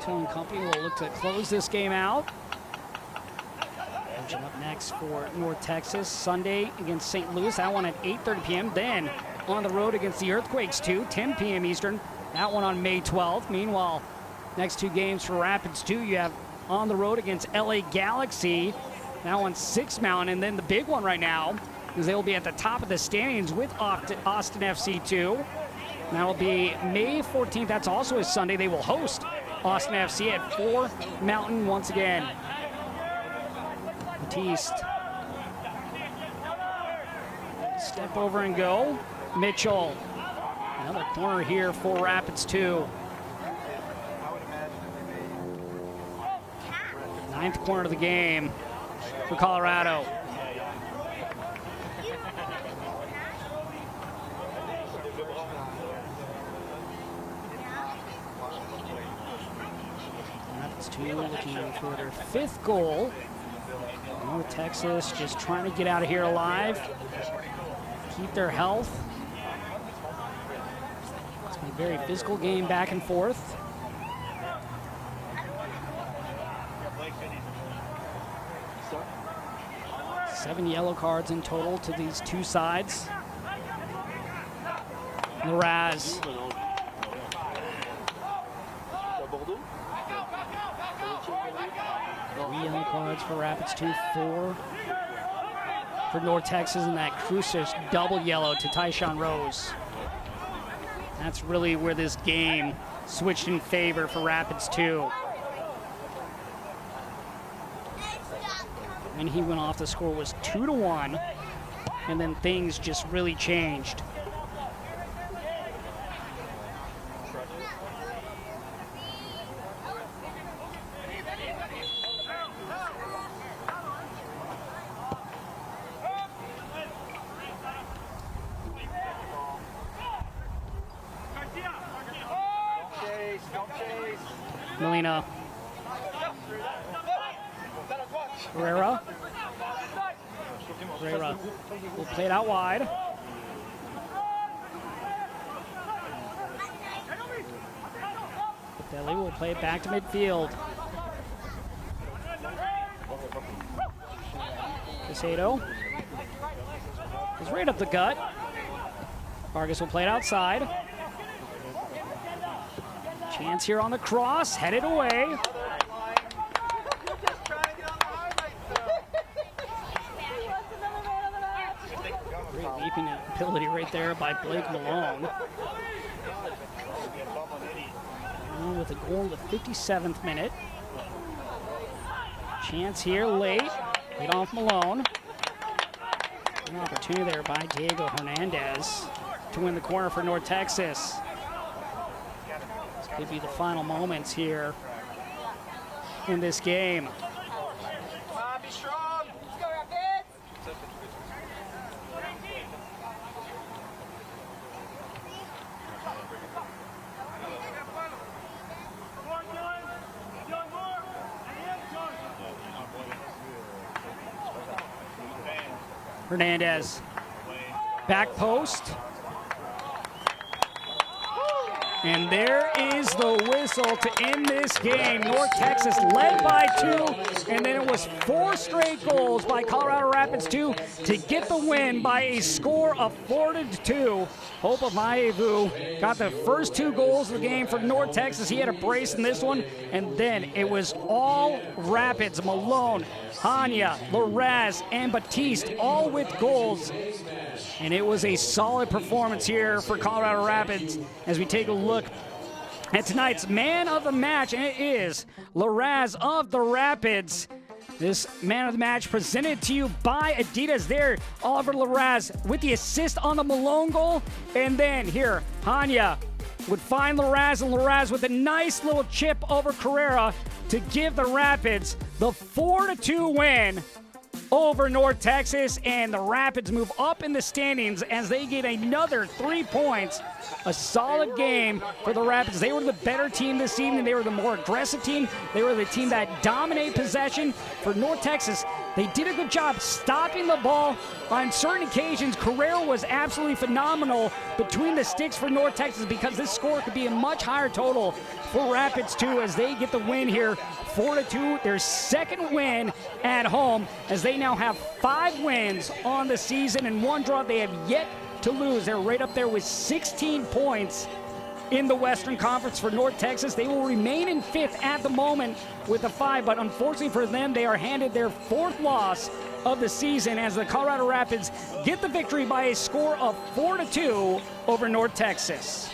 And company will look to close this game out. Coaching up next for North Texas, Sunday against St. Louis. That one at 8:30 p.m. Then on the road against the Earthquakes 2, 10 p.m. Eastern. That one on May 12th. Meanwhile, next two games for Rapids 2, you have on the road against LA Galaxy. That one's 6 Mountain. And then the big one right now is they will be at the top of the standings with Austin FC 2. That'll be May 14th. That's also a Sunday. They will host Austin FC at 4 Mountain once again. Batiste. Step over and go. Mitchell. Another corner here for Rapids 2. 9th corner of the game for Colorado. Looking for their 5th goal. North Texas just trying to get out of here alive, keep their health. It's been a very physical game back and forth. Seven yellow cards in total to these two sides. Raz. 3 yellow cards for Rapids 2, 4 for North Texas, and that crucial double yellow to Tyshawn Rose. That's really where this game switched in favor for Rapids 2. When he went off, the score was 2-1, and then things just really changed. Molina. Herrera will play it out wide. Deli will play it back to midfield. Casado is right up the gut. Vargas will play it outside. Chance here on the cross, headed away. Great leaping ability right there by Blake Malone. With a goal in the 57th minute. Chance here late. Lead off Malone. An opportunity there by Diego Hernandez to win the corner for North Texas. This could be the final moments here in this game. Be strong. Let's go, Rapids. Hernandez, back post. And there is the whistle to end this game. North Texas led by 2, and then it was 4 straight goals by Colorado Rapids 2 to get the win by a score of 4-2. Hope of Maevu got the first 2 goals of the game for North Texas. He had a brace in this one, and then it was all Rapids. Malone, Hanya, Larraz, and Batiste all with goals. And it was a solid performance here for Colorado Rapids as we take a look at tonight's man of the match, and it is Larraz of the Rapids. This man of the match presented to you by Adidas there. Oliver Larraz with the assist on the Malone goal. And then here, Hanya would find Larraz, and Larraz with a nice little chip over Carrera to give the Rapids the 4-2 win over North Texas, and the Rapids move up in the standings as they get another 3 points. A solid game for the Rapids. They were the better team this evening. They were the more aggressive team. They were the team that dominated possession. For North Texas, they did a good job stopping the ball on certain occasions. Carrera was absolutely phenomenal between the sticks for North Texas, because this score could be a much higher total for Rapids too, as they get the win here, 4-2, their second win at home, as they now have 5 wins on the season and 1 draw. They have yet to lose. They're right up there with 16 points in the Western Conference for North Texas. They will remain in 5th at the moment with a 5, but unfortunately for them, they are handed their 4th loss of the season as the Colorado Rapids get the victory by a score of 4-2 over North Texas.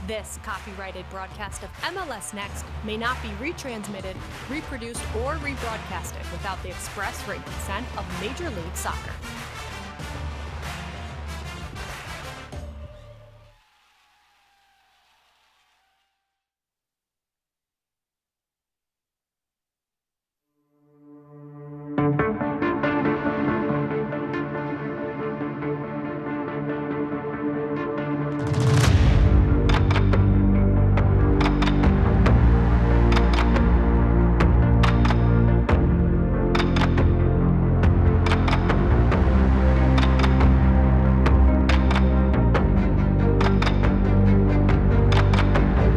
This copyrighted broadcast of MLS Next may not be retransmitted, reproduced, or rebroadcasted without the express written consent of Major League Soccer.